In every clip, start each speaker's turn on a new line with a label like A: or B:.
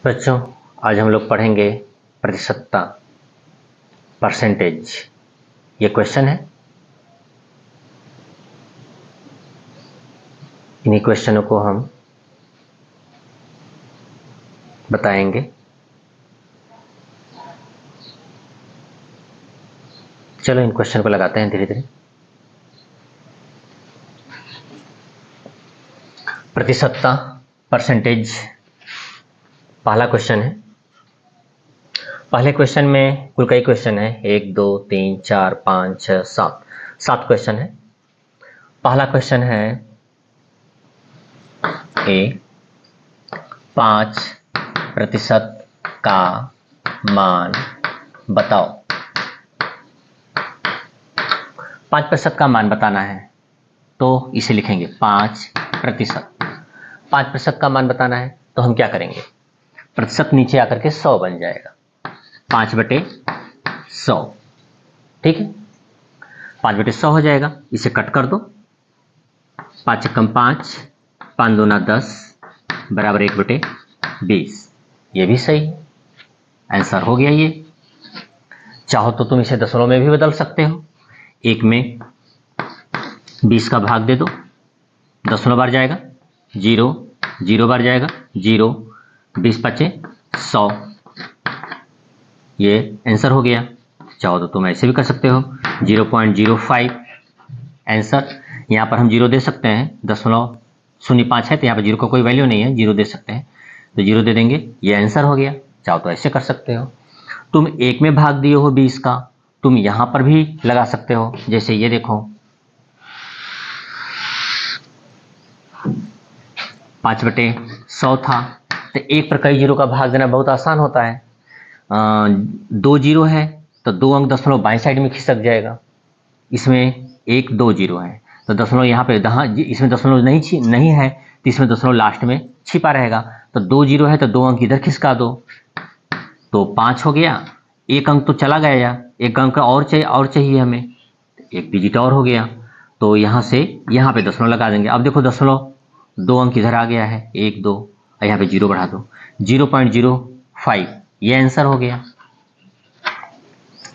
A: बच्चों, आज हम लोग पढ़ेंगे प्रतिशतता, परसेंटेज। ये क्वेश्चन है। इन्हीं क्वेश्चनों को हम बताएंगे। चलो इन क्वेश्चन को लगाते हैं धीरे धीरे। प्रतिशतता, परसेंटेज, पहला क्वेश्चन है। पहले क्वेश्चन में कुल कई क्वेश्चन है? 1 2 3 4 5 6 7 क्वेश्चन है। पहला क्वेश्चन है ए 5% का मान बताओ। 5% का मान बताना है तो इसे लिखेंगे 5%। 5% का मान बताना है तो हम क्या करेंगे, प्रतिशत नीचे आकर के 100 बन जाएगा। 5/100, ठीक है। 5/100 हो जाएगा। इसे कट कर दो। 5 कम 5, 5 दूना 10 बराबर 1/20। ये भी सही है, आंसर हो गया ये। चाहो तो तुम इसे दशमलव में भी बदल सकते हो। 1 में 20 का भाग दे दो, दशमलव बार जाएगा 0, 0 बार जाएगा 0, 20 पचे 100। ये आंसर हो गया। चाहो तो तुम ऐसे भी कर सकते हो, 0.05 आंसर। यहाँ पर हम 0 दे सकते हैं, 0.05 है तो यहाँ पर 0 का कोई वैल्यू नहीं है, 0 दे सकते हैं तो 0 दे देंगे, ये आंसर हो गया। चाहो तो ऐसे कर सकते हो। तुम 1 में भाग दिए हो 20 का, तुम यहाँ पर भी लगा सकते हो। जैसे ये देखो 5/100 था तो 1 पर कई जीरो का भाग देना बहुत आसान होता है। 2 जीरो है तो 2 अंक दशमलव बाएं साइड में खिसक जाएगा। इसमें 1 2 जीरो है तो दशमलव यहाँ पे इसमें दशमलव नहीं है तो इसमें दशमलव लास्ट में छिपा रहेगा। तो 2 जीरो है तो 2 अंक इधर खिसका दो तो 5 हो गया। 1 अंक तो चला गया, 1 अंक और चाहिए हमें, 1 डिजिट और हो गया तो यहाँ से यहाँ पे दशमलव लगा देंगे। अब देखो दशमलव 2 अंक इधर आ गया है, 1 2, यहाँ पे 0 बढ़ा दो, 0.05, ये आंसर हो गया।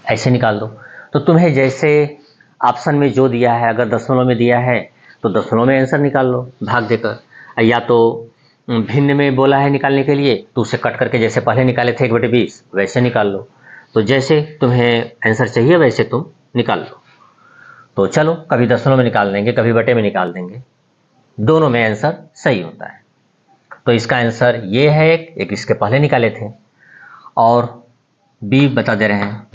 A: ऐसे निकाल दो। तो तुम्हें जैसे ऑप्शन में जो दिया है, अगर दशमलव में दिया है तो दशमलव में आंसर निकाल लो भाग देकर, या तो भिन्न में बोला है निकालने के लिए तो उसे कट करके जैसे पहले निकाले थे 1/20 वैसे निकाल लो। तो जैसे तुम्हें आंसर चाहिए वैसे तुम निकाल लो। तो चलो, कभी दशमलव में निकाल देंगे, कभी बटे में निकाल देंगे, दोनों में आंसर सही होता है। तो इसका आंसर ये है, एक इसके पहले निकाले थे। और बी बता दे रहे हैं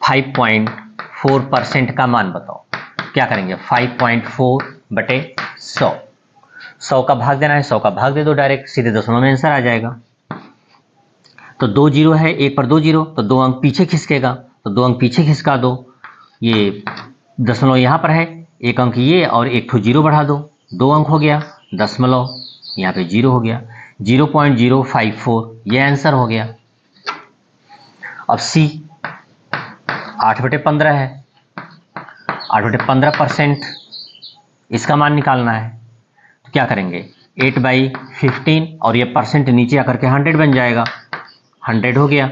A: 5.4% का मान बताओ। क्या करेंगे, 5.4/100। 100 का भाग देना है, 100 का भाग दे दो डायरेक्ट, सीधे दशमलव में आंसर आ जाएगा। तो 2 जीरो है, 1 पर 2 जीरो तो 2 अंक पीछे खिसकेगा, तो 2 अंक पीछे खिसका दो। ये दशमलव यहाँ पर है, 1 अंक ये और 1 ठो 0 बढ़ा दो, 2 अंक हो गया। दशमलव यहाँ पे 0 हो गया, 0.054, ये आंसर हो गया। अब सी 8/15 है, 8/15% इसका मान निकालना है। तो क्या करेंगे, 8/15 और ये परसेंट नीचे आकर के 100 बन जाएगा, 100 हो गया।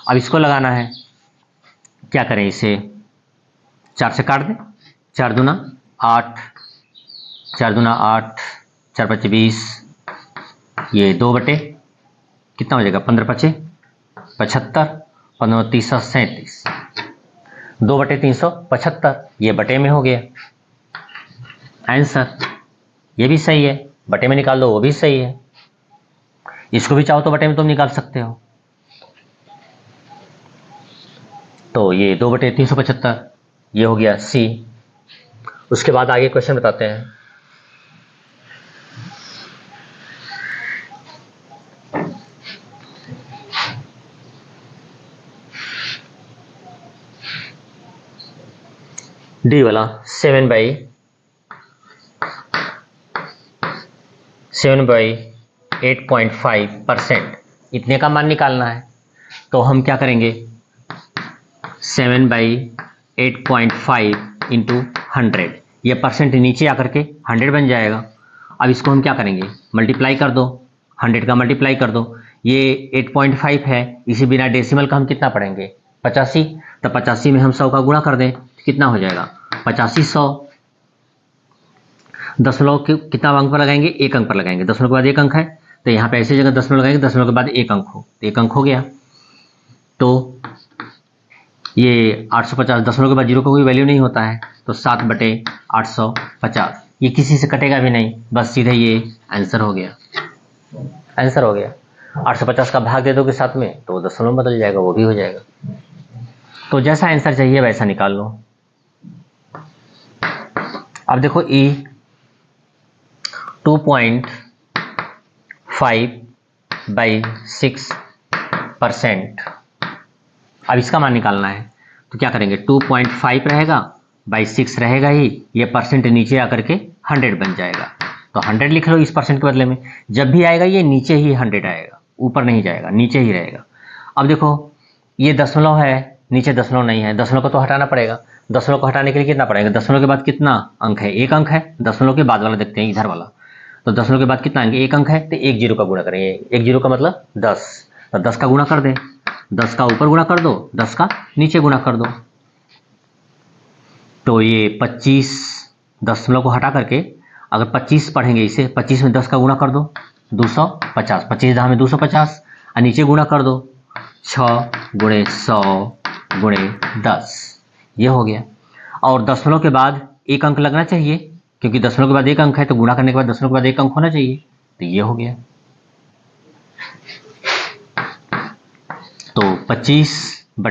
A: अब इसको लगाना है, क्या करें, इसे 4 से काट दें, 4 दूना 8, 4 दूना 8, 4 5 20, ये 2 कितना हो जाएगा, 15 5 75, 15 30 37, 2/375, ये बटे में हो गया आंसर। ये भी सही है, बटे में निकाल दो वो भी सही है। इसको भी चाहो तो बटे में तुम निकाल सकते हो। तो ये 2/375, ये हो गया सी। उसके बाद आगे क्वेश्चन बताते हैं। डी वाला 7/8.5%, इतने का मान निकालना है। तो हम क्या करेंगे, 7/8.5 इंटू 100, ये परसेंट नीचे आकर के 100 बन जाएगा। अब इसको हम क्या करेंगे, मल्टीप्लाई कर दो, 100 का मल्टीप्लाई कर दो, ये 8.5 है, इसी बिना डेसिमल का हम कितना पढ़ेंगे 85, तो 85 में हम 100 का गुणा कर दें कितना हो जाएगा 85 100। दशमलव के कितना अंक पर लगाएंगे, एक अंक पर लगाएंगे, दशमलव के बाद एक अंक है तो यहाँ पे ऐसी जगह दशमलव लगाएंगे, दशमलव के बाद एक अंक हो तो एक अंक हो गया। तो ये 850, दशमलव के बाद जीरो का कोई वैल्यू नहीं होता है तो 7/850, ये किसी से कटेगा भी नहीं, बस सीधे ये आंसर हो गया। आंसर हो गया 850 का भाग दे दोगे साथ में तो दशमलव बदल जाएगा, वो भी हो जाएगा। तो जैसा आंसर चाहिए वैसा निकाल लो। अब देखो ई 2.5/6%, अब इसका मान निकालना है तो क्या करेंगे 2.5 रहेगा बाई 6 रहेगा ही, ये परसेंट नीचे आकर के 100 बन जाएगा, तो 100 लिख लो इस परसेंट के बदले में। जब भी आएगा ये नीचे ही 100 आएगा, ऊपर नहीं जाएगा, नीचे ही रहेगा। अब देखो ये दशमलव है, नीचे दशमलव नहीं है, दशमलव को तो हटाना पड़ेगा। दशमलव को हटाने के लिए कितना पड़ेगा, दशमलव के बाद कितना अंक है, एक अंक है, दशमलव के बाद वाला देखते हैं इधर वाला, तो दशमलव के बाद कितना अंक, एक अंक है तो एक जीरो का गुणा करेंगे, एक जीरो का मतलब 10, तो 10 का गुणा कर दें, 10 का ऊपर गुणा कर दो, 10 का नीचे गुणा कर दो, तो ये 25, दशमलव को हटा करके अगर 25 पढ़ेंगे इसे, 25 में 10 का गुणा कर दो 250, 25 10 में 250 और नीचे गुणा कर दो 6 × 100 × 10, ये हो गया। और दशमलव के बाद एक अंक लगना चाहिए क्योंकि दशमलव के बाद एक अंक है तो गुणा करने के बाद दशमलव के बाद एक अंक होना चाहिए, तो ये हो गया। तो 25/6 ×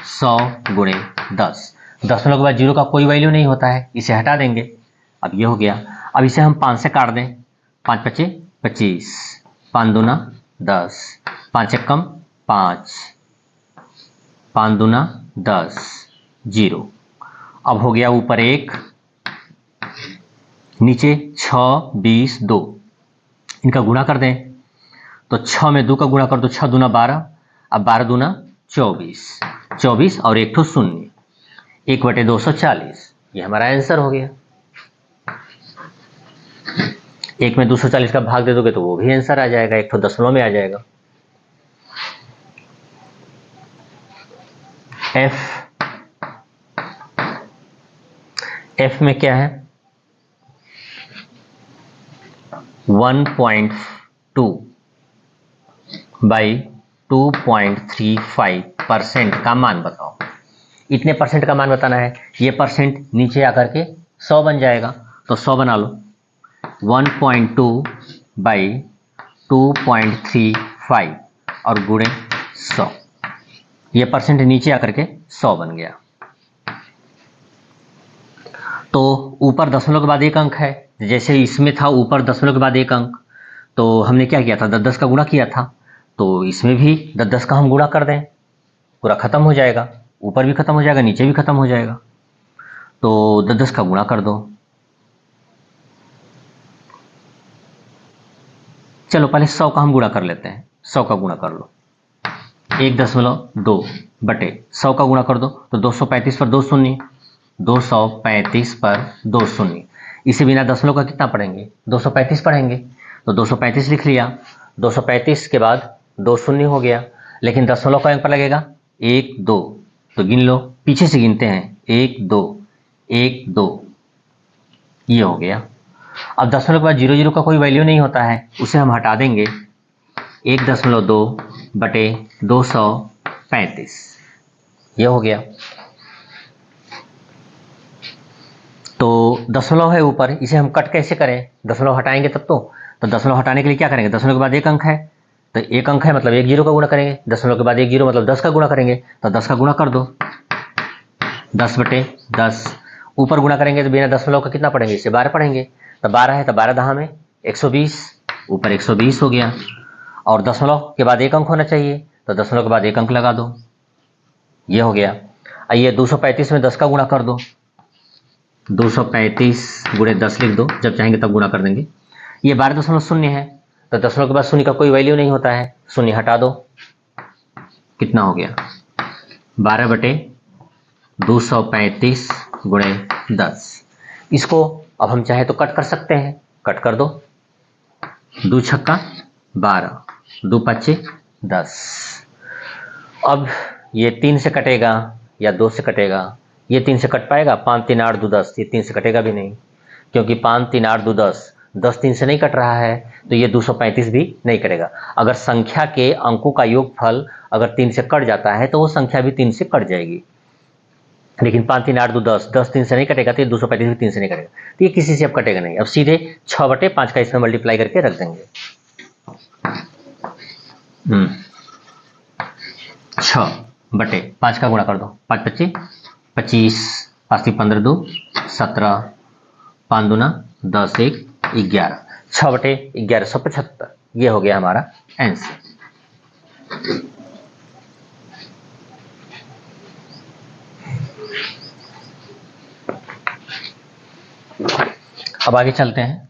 A: 100 × 10, दशमलव के बाद जीरो का कोई वैल्यू नहीं होता है, इसे हटा देंगे। अब ये हो गया। अब इसे हम 5 से काट दें, 5 × 5 = 25, 5 दूना 10, 5 × 1 = 5, 5 दूना 10, 0। अब हो गया ऊपर 1, नीचे 6 20 2, इनका गुणा कर दें तो 6 में 2 का गुणा कर दो, 6 दूना 12, अब 12 दूना 24, 24 और एक ठो शून्य, 1/240, ये हमारा आंसर हो गया। 1 में 240 का भाग दे दोगे तो वो भी आंसर आ जाएगा, एक ठो दशमलव में आ जाएगा। एफ में क्या है 1.2/2.35% का मान बताओ। इतने परसेंट का मान बताना है, ये परसेंट नीचे आकर के 100 बन जाएगा, तो 100 बना लो। 1.2/2.35 और गुणे 100, ये परसेंट नीचे आकर के 100 बन गया। तो ऊपर दशमलव के बाद एक अंक है, जैसे इसमें था ऊपर दशमलव के बाद एक अंक, तो हमने क्या किया था 10 का गुणा किया था, तो इसमें भी 10 का हम गुणा कर दें, पूरा खत्म हो जाएगा, ऊपर भी खत्म हो जाएगा नीचे भी खत्म हो जाएगा, तो 10 का गुणा कर दो। चलो पहले 100 का हम गुणा कर लेते हैं, 100 का गुणा कर लो, 1.2/100 का गुणा कर दो तो 235 पर 2 शून्य, 235 पर 2 शून्य, इसे बिना दशमलव का कितना पढ़ेंगे 235 पढ़ेंगे, तो 235 लिख लिया। 235 के बाद 2 शून्य हो गया, लेकिन दशमलव का अंक पर लगेगा 1 2, तो गिन लो, पीछे से गिनते हैं 1 2 1 2, ये हो गया। अब दशमलव के बाद 0 का कोई वैल्यू नहीं होता है, उसे हम हटा देंगे, 1.2/235, ये हो गया। तो दशमलव है ऊपर, इसे हम कट कैसे करें, दशमलव हटाएंगे तब तो दशमलव हटाने के लिए क्या करेंगे, दशमलव के बाद एक अंक है तो एक अंक है मतलब 1 0 का गुणा करेंगे, दशमलव के बाद 1 0 मतलब 10 का गुणा करेंगे, तो 10 का गुणा कर दो, 10/10, ऊपर गुणा करेंगे तो बिना दशमलव का कितना पढ़ेंगे, इसे 12 पढ़ेंगे, तो 12 है तो 12 10 में 120, ऊपर 120 हो गया। और दशमलव के बाद एक अंक होना चाहिए, तो दशमलव के बाद एक अंक लगा दो, ये हो गया। आइए 235 में 10 का गुणा कर दो, 235 × 10 लिख दो, जब चाहेंगे तब गुणा कर देंगे। ये 12.0 है, तो दशमलव के बाद शून्य का कोई वैल्यू नहीं होता है, शून्य हटा दो, कितना हो गया 12/235 × 10। इसको अब हम चाहे तो कट कर सकते हैं, कट कर दो, 2 छक्का 12, 2 पच्चे 10। अब ये 3 से कटेगा या 2 से कटेगा? ये 3 से कट पाएगा? 5 3 8 2 10, ये 3 से कटेगा भी नहीं, क्योंकि 5 3 8 2 10, 10 3 से नहीं कट रहा है, तो ये 235 भी नहीं कटेगा। अगर संख्या के अंकों का योगफल अगर 3 से कट जाता है तो वो संख्या भी 3 से कट जाएगी, लेकिन 5 3 8 2 10, 10 3 से नहीं कटेगा, तो ये 235 भी 3 से नहीं कटेगा, तो ये किसी से अब कटेगा नहीं। अब सीधे 6/5 का इसमें मल्टीप्लाई करके रख देंगे। 6/5 का गुणा कर दो, 5 पच्चे 25, 5 3 15 2 17, 5 दूना 10 1 11, 6/1175, ये हो गया हमारा आंसर। अब आगे चलते हैं।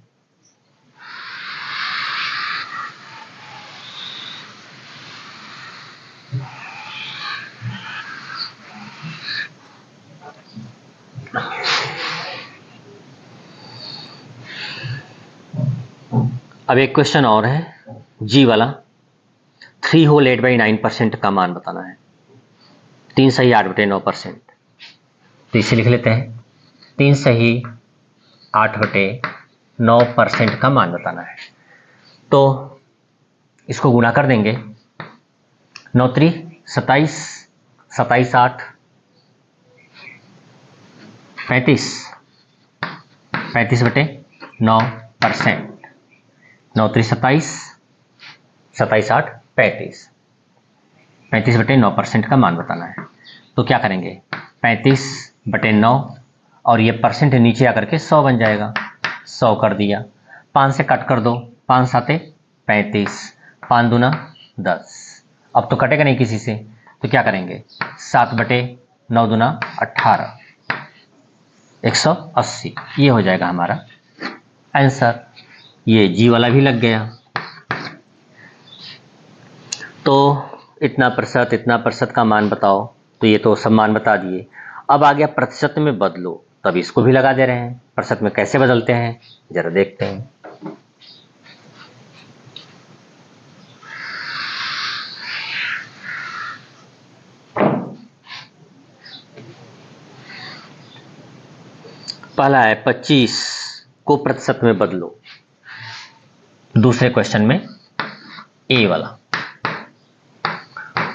A: अब एक क्वेश्चन और है जी वाला, 3 होल 8/9% का मान बताना है। 3 सही 8/9%, तो इसे लिख लेते हैं। 3 सही 8/9% का मान बताना है, तो इसको गुणा कर देंगे। 9 3 27, 27 8 35, 35/9%। 9 3 27, 27 8 35, 35/9% का मान बताना है। तो क्या करेंगे, 35/9 और ये परसेंट नीचे आकर के 100 बन जाएगा, 100 कर दिया। 5 से कट कर दो, 5 7 35, 5 दूना 10, अब तो कटेगा नहीं किसी से, तो क्या करेंगे, 7/9 दूना 18, 180, ये हो जाएगा हमारा आंसर। ये जी वाला भी लग गया। तो इतना प्रतिशत का मान बताओ, तो ये तो सब मान बता दिए। अब आ गया प्रतिशत में बदलो, तब इसको भी लगा दे रहे हैं। प्रतिशत में कैसे बदलते हैं जरा देखते हैं। पहला है 25 को प्रतिशत में बदलो, दूसरे क्वेश्चन में ए वाला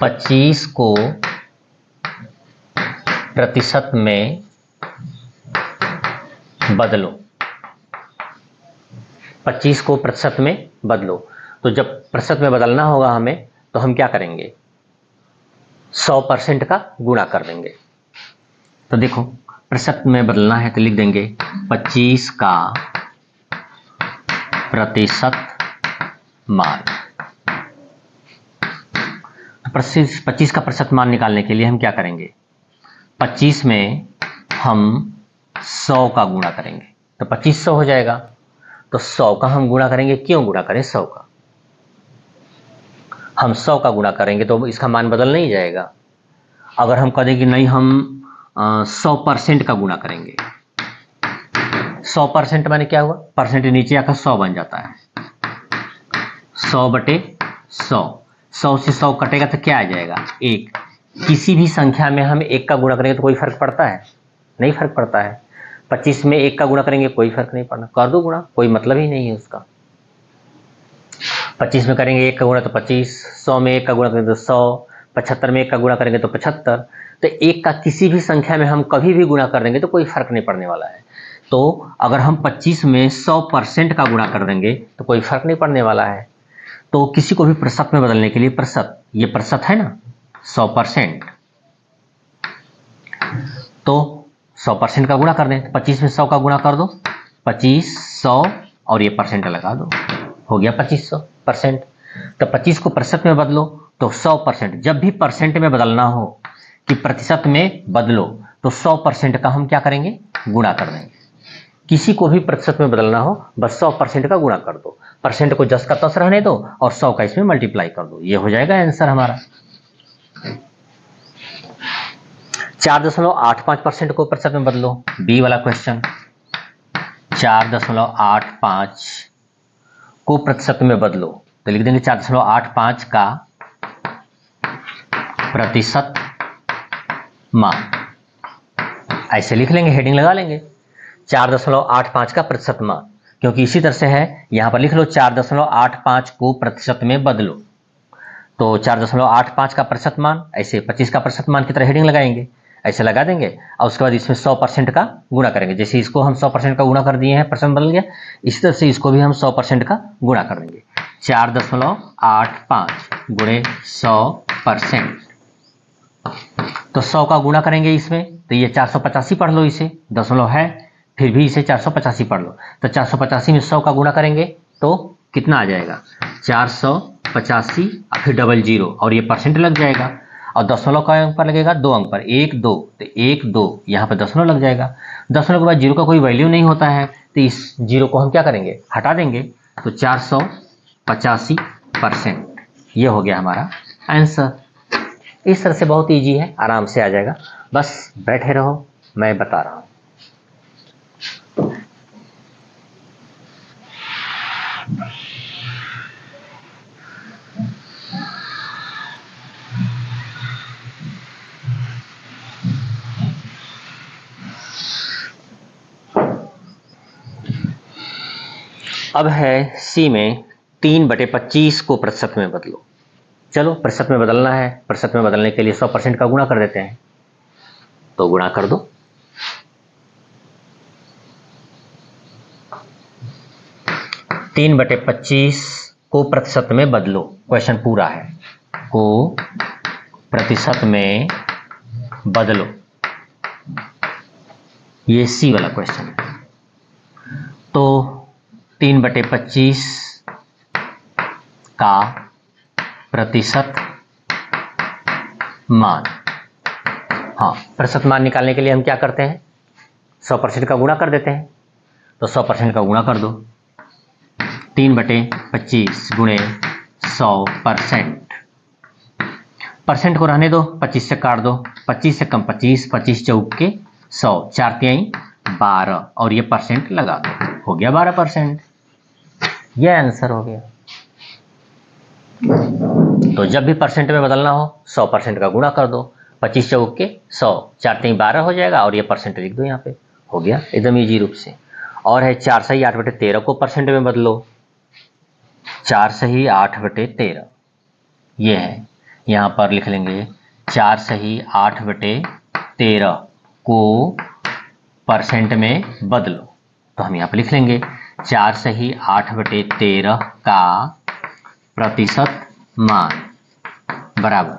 A: 25 को प्रतिशत में बदलो, 25 को प्रतिशत में बदलो। तो जब प्रतिशत में बदलना होगा हमें, तो हम क्या करेंगे, 100% का गुणा कर देंगे। तो देखो प्रतिशत में बदलना है तो लिख देंगे 25 का प्रतिशत मान। 25 का प्रतिशत मान निकालने के लिए हम क्या करेंगे, 25 में हम 100 का गुणा करेंगे, तो 2500 हो जाएगा। तो 100 का हम गुणा करेंगे, क्यों गुणा करें 100 का, हम 100 का गुणा करेंगे तो इसका मान बदल नहीं जाएगा। अगर हम कह दें कि नहीं हम 100% का गुणा करेंगे, 100% माने क्या हुआ, परसेंट नीचे आकर 100 बन जाता है, 100/100, 100 से 100 कटेगा तो क्या आ जाएगा, 1। किसी भी संख्या में हम 1 का गुणा करेंगे तो कोई फर्क पड़ता है, नहीं फर्क पड़ता है। 25 में 1 का गुणा करेंगे कोई फर्क नहीं पड़ना, कर दो गुणा, कोई मतलब ही नहीं है उसका। 25 में करेंगे 1 का गुणा तो 25, 100 में 1 का गुणा करेंगे तो 100, 75 में 1 का गुणा करेंगे तो 75। तो 1 का किसी भी संख्या में हम कभी भी गुणा कर देंगे तो कोई फर्क नहीं पड़ने वाला है। तो अगर हम 25 में 100% का गुणा कर देंगे तो कोई फर्क नहीं पड़ने वाला है। तो किसी को भी प्रतिशत में बदलने के लिए प्रतिशत, ये प्रतिशत है ना 100%, तो 100% का गुणा कर दें। 25 में 100 का गुणा कर दो, 25 100 और ये परसेंट लगा दो, हो गया 2500%। तो 25 को प्रतिशत में बदलो तो 100%। जब भी परसेंट में बदलना हो कि प्रतिशत में बदलो तो 100% का हम क्या करेंगे, गुणा कर देंगे। किसी को भी प्रतिशत में बदलना हो बस 100% का गुणा कर दो, परसेंट को जस का तस रहने दो और 100 का इसमें मल्टीप्लाई कर दो, ये हो जाएगा आंसर हमारा। 4.85% को प्रतिशत में बदलो, बी वाला क्वेश्चन। 4.85 को प्रतिशत में बदलो, तो लिख देंगे 4.85 का प्रतिशत मान, ऐसे लिख लेंगे, हेडिंग लगा लेंगे 4.85 का प्रतिशत मान, क्योंकि इसी तरह से है, यहां पर लिख लो 4.85 को प्रतिशत में बदलो, तो 4.85 का प्रतिशत मान, ऐसे 25 का प्रतिशत मान की तरह हेडिंग लगाएंगे, ऐसे लगा देंगे और उसके बाद इसमें 100% का गुणा करेंगे। जैसे इसको हम 100% का गुणा कर दिए हैं, परसेंट बदल गया, इसी तरह से इसको भी हम 100% का गुणा कर देंगे। 4.85 गुणे 100%, तो 100 का गुणा करेंगे इसमें, तो ये 485 पढ़ लो, इसे दशमलव है फिर भी इसे 485 पढ़ लो, तो 485 में 100 का गुणा करेंगे तो कितना आ जाएगा 485, फिर डबल जीरो और ये परसेंट लग जाएगा, और दशमलव का अंक पर लगेगा 2 अंक पर, 1 2, तो 1 2 यहाँ पर दशमलव लग जाएगा, दशमलव के बाद जीरो का कोई वैल्यू नहीं होता है, तो इस जीरो को हम क्या करेंगे, हटा देंगे, तो 485%, ये हो गया हमारा आंसर। इस तरह से बहुत इजी है, आराम से आ जाएगा, बस बैठे रहो, मैं बता रहा हूं। अब है सी में 3/25 को प्रतिशत में बदलो। चलो प्रतिशत में बदलना है, प्रतिशत में बदलने के लिए 100% का गुणा कर देते हैं, तो गुणा कर दो, तीन बटे 25 को प्रतिशत में बदलो, क्वेश्चन पूरा है, को प्रतिशत में बदलो, ये सी वाला क्वेश्चन है। तो 3/25 का प्रतिशत मान, हाँ प्रतिशत मान निकालने के लिए हम क्या करते हैं, 100% का गुणा कर देते हैं, तो 100% का गुणा कर दो, 3/25 गुणे 100%, परसेंट को रहने दो, 25 से काट दो, 25 से कम 25, 25 चौक के 100, 4 तिहाई 12 और ये परसेंट लगा दो, हो गया 12%, ये आंसर हो गया। तो जब भी परसेंट में बदलना हो 100% का गुणा कर दो, 25 चौक के 100, 4 तिहाई 12 हो जाएगा और ये परसेंट लिख दो, यहाँ पे हो गया एकदम ईजी रूप से। और है 4 सही 8/13 को परसेंट में बदलो, 4 सही 8/13, ये है, यहाँ पर लिख लेंगे 4 सही 8/13 को परसेंट में बदलो, तो हम यहाँ पर लिख लेंगे 4 सही 8/13 का प्रतिशत मान बराबर,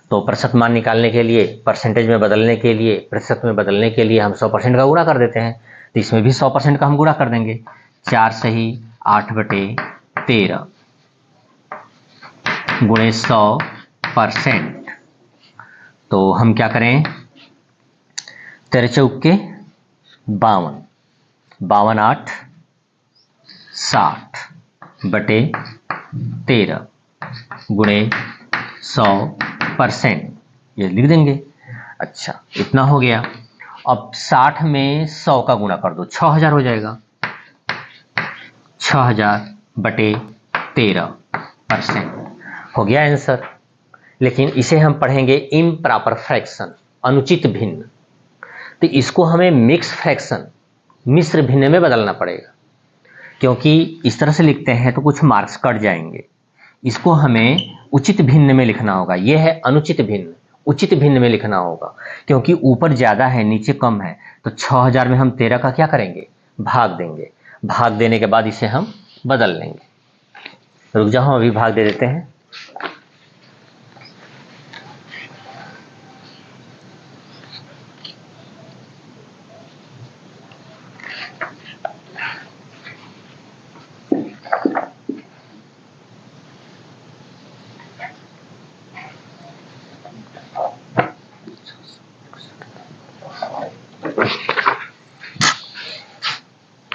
A: तो प्रतिशत मान निकालने के लिए, परसेंटेज में बदलने के लिए, प्रतिशत में बदलने के लिए हम 100% का गुणा कर देते हैं, तो इसमें भी 100% का हम गुणा कर देंगे, 4 सही 8/13 गुणे 100%, तो हम क्या करें, 13 चौक के 52, 52 8 60/13 गुणे 100%, ये लिख देंगे। अच्छा इतना हो गया, अब 60 में 100 का गुणा कर दो, 6000 हो जाएगा, 6000/13% हो गया आंसर। लेकिन इसे हम पढ़ेंगे इम्प्रॉपर फ्रैक्शन, अनुचित भिन्न, तो इसको हमें मिक्स फ्रैक्शन, मिश्र भिन्न में बदलना पड़ेगा, क्योंकि इस तरह से लिखते हैं तो कुछ मार्क्स कट जाएंगे, इसको हमें उचित भिन्न में लिखना होगा, यह है अनुचित भिन्न, उचित भिन्न में लिखना होगा, क्योंकि ऊपर ज़्यादा है नीचे कम है, तो 6000 में हम 13 का क्या करेंगे, भाग देंगे, भाग देने के बाद इसे हम बदल लेंगे। रुक जाओ, हम अभी भाग दे देते हैं,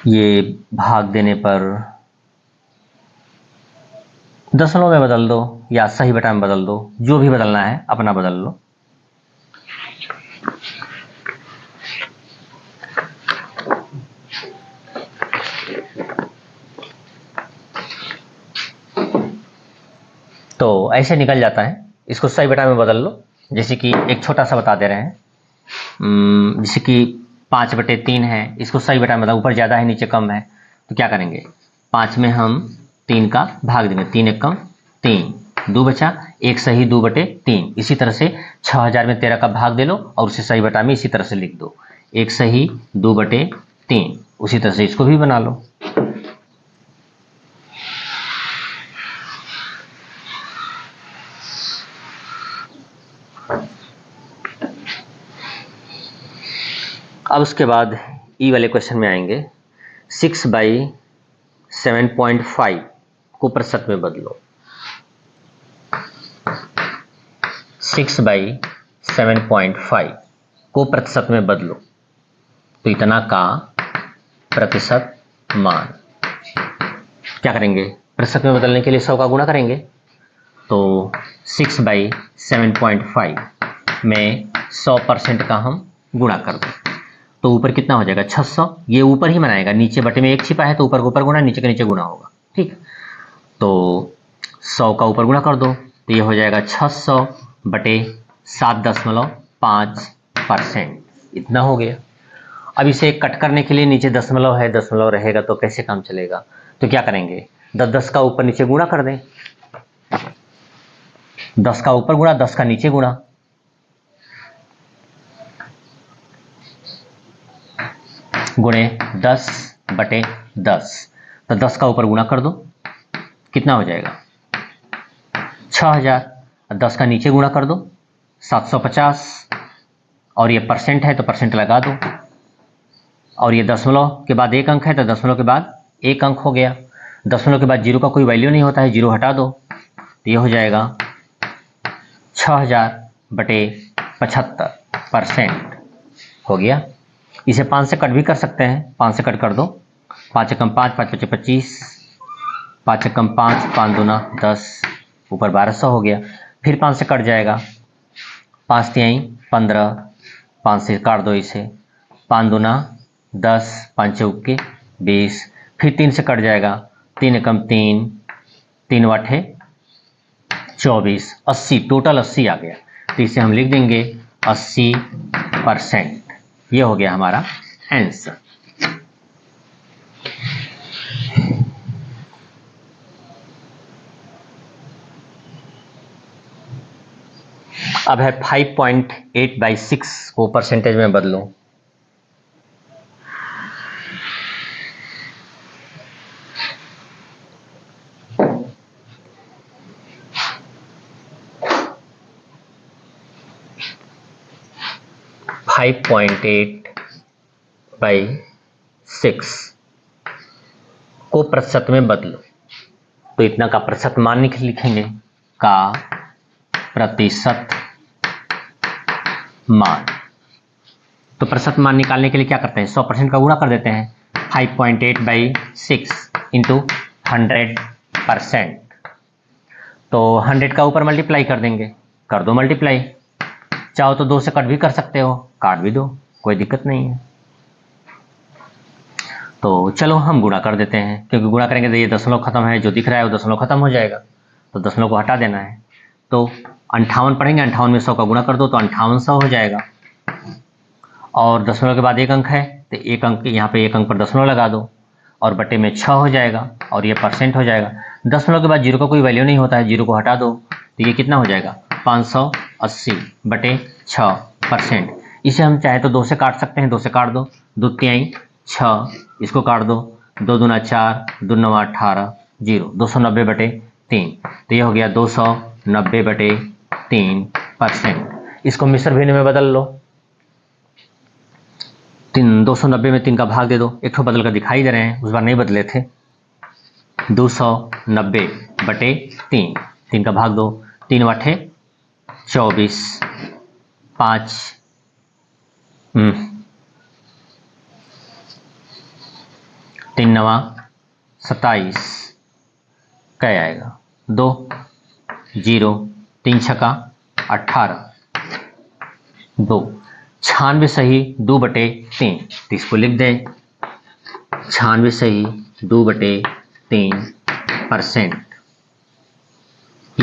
A: ये भाग देने पर दशमलव में बदल दो या सही बटा में बदल दो, जो भी बदलना है अपना बदल लो। तो ऐसे निकल जाता है। इसको सही बटा में बदल लो। जैसे कि एक छोटा सा बता दे रहे हैं, जैसे कि 5/3 है, इसको सही बटा में मतलब ऊपर ज़्यादा है नीचे कम है, तो क्या करेंगे, 5 में हम 3 का भाग देंगे, 3 एक कम 3, 2 बचा, 1 सही 2/3। इसी तरह से 6000 में 13 का भाग दे लो और उसे सही बटा में इसी तरह से लिख दो, 1 सही 2/3। उसी तरह से इसको भी बना लो। अब उसके बाद ई वाले क्वेश्चन में आएंगे। 6/7.5 को प्रतिशत में बदलो। 6/7.5 को प्रतिशत में बदलो, तो इतना का प्रतिशत मान। क्या करेंगे, प्रतिशत में बदलने के लिए 100 का गुणा करेंगे। तो 6/7.5 में 100% का हम गुणा कर दें, तो ऊपर कितना हो जाएगा 600। ये ऊपर ही बनाएगा, नीचे बटे में 1 छिपा है तो ऊपर के ऊपर गुणा, नीचे के नीचे गुणा होगा। ठीक, तो 100 का ऊपर गुणा कर दो, तो ये हो जाएगा 600/7.5%। इतना हो गया। अब इसे कट करने के लिए नीचे दशमलव है, दशमलव रहेगा तो कैसे काम चलेगा, तो क्या करेंगे, 10 का ऊपर नीचे गुणा कर दें। 10 का ऊपर गुणा, 10 का नीचे गुणा, गुणे 10/10। तो 10 का ऊपर गुणा कर दो, कितना हो जाएगा 6000। 10 का नीचे गुणा कर दो 750, और ये परसेंट है तो परसेंट लगा दो, और ये दशमलव के बाद एक अंक है तो दशमलव के बाद एक अंक हो गया। दशमलव के बाद जीरो का कोई वैल्यू नहीं होता है, जीरो हटा दो, तो ये हो जाएगा 6000/75% हो गया। इसे 5 से कट भी कर सकते हैं, 5 से कट कर दो, 5 एकम 5, 5 पचे 25, 5 एकम 5, 5 दूना 10, ऊपर 1200 हो गया। फिर 5 से कट जाएगा, 5 तिहाई 15, 5 से काट दो इसे, 5 दूना 10, 5 चौके 20, फिर 3 से कट जाएगा, 3 एकम 3, 3 वाठे 24, 80, टोटल 80 आ गया। तो इसे हम लिख देंगे 80%। ये हो गया हमारा आंसर। अब है 5.8/6 को परसेंटेज में बदलो। 5.8/6 को प्रतिशत में बदलो, तो इतना का प्रतिशत मान लिखेंगे, का प्रतिशत मान। तो प्रतिशत मान निकालने के लिए क्या करते हैं, 100% का गुणा कर देते हैं। 5.8/6 इंटू 100%, तो 100 का ऊपर मल्टीप्लाई कर देंगे, कर दो मल्टीप्लाई। चाहो तो 2 से कट भी कर सकते हो, काट भी दो, कोई दिक्कत नहीं है। तो चलो हम गुणा कर देते हैं, क्योंकि गुणा करेंगे तो ये दशमलव खत्म है, जो दिख रहा है वो दशमलव खत्म हो जाएगा, तो दशमलव को हटा देना है। तो 58 पढ़ेंगे, 58 में 100 का गुणा कर दो तो 5800 हो जाएगा। और दशमलव के बाद एक अंक है तो एक अंक, यहाँ पे एक अंक पर दशमलव लगा दो, और बटे में 6 हो जाएगा, और ये परसेंट हो जाएगा। दशमलव के बाद जीरो का कोई वैल्यू नहीं होता है, जीरो को हटा दो, तो ये कितना हो जाएगा 580/6%। इसे हम चाहे तो 2 से काट सकते हैं, 2 से काट दो, 2 तिहाई 6, इसको काट दो, 2 दूना 4, 2 नवा 18, 0, 290/3, तो ये हो गया 290/3%। इसको मिश्र भिन्न में बदल लो, 290 में 3 का भाग दे दो, एक ठो बदल कर दिखाई दे रहे हैं, उस बार नहीं बदले थे। 290/3, 3 का भाग दो, 3 वाठे 24, 5 3 नवा 27, क्या आएगा 2, 0, 3 छका 18, 2, 96 सही 2/3, तो इसको लिख दें 96 सही 2/3%।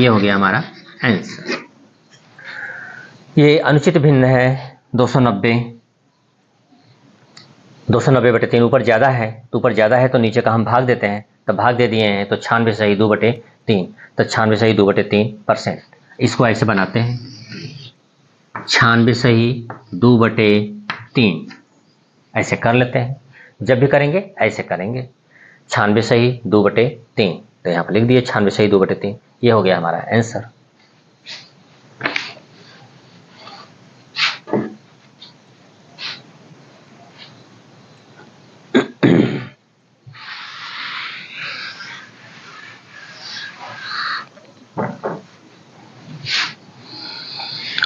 A: ये हो गया हमारा आंसर। ये अनुचित भिन्न है 290, 290/3 ऊपर ज़्यादा है, तो ऊपर ज़्यादा है तो नीचे का हम भाग देते हैं, तो भाग दे दिए हैं, तो 96 सही 2/3, तो 96 सही 2/3%। इसको ऐसे बनाते हैं 96 सही 2/3, ऐसे कर लेते हैं। जब भी करेंगे ऐसे करेंगे, 96 सही 2/3, तो यहाँ पर लिख दिए 96 सही 2/3। ये हो गया हमारा आंसर।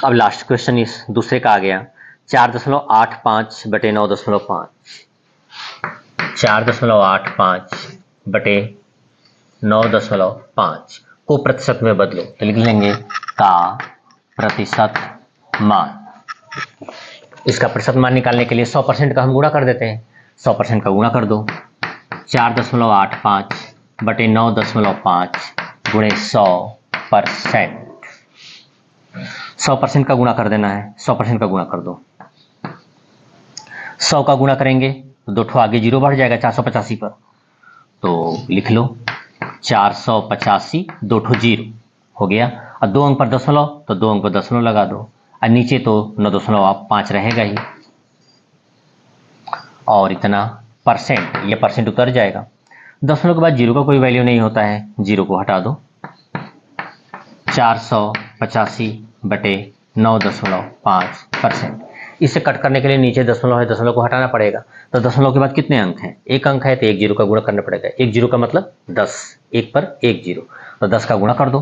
A: अब लास्ट क्वेश्चन इस दूसरे का आ गया 4.85/9.5, 4.85/9.5 को प्रतिशत में बदलो, तो लिख लेंगे का प्रतिशत मान। इसका प्रतिशत मान निकालने के लिए 100% का हम गुणा कर देते हैं, 100% का गुणा कर दो, 4.85/9.5 गुणे 100%, 100% का गुणा कर देना है, 100% का गुणा कर दो। 100 का गुणा करेंगे तो 2 ठो आगे जीरो बढ़ जाएगा 485 पर, तो लिख लो 485, 2 ठो जीरो हो गया, और 2 अंक पर दशमलव, तो 2 अंक पर दशमलव लगा दो, और नीचे तो 9.5 रहेगा ही, और इतना परसेंट, ये परसेंट उतर जाएगा। दशमलव के बाद जीरो का कोई वैल्यू नहीं होता है, जीरो को हटा दो, 485/9.5%। इसे कट करने के लिए नीचे दशमलव है, दशमलव को हटाना पड़ेगा, तो दशमलव के बाद कितने अंक हैं, एक अंक है, तो एक जीरो का गुणा करना पड़ेगा, एक जीरो का मतलब 10, एक पर एक जीरो, तो 10 का गुणा कर दो,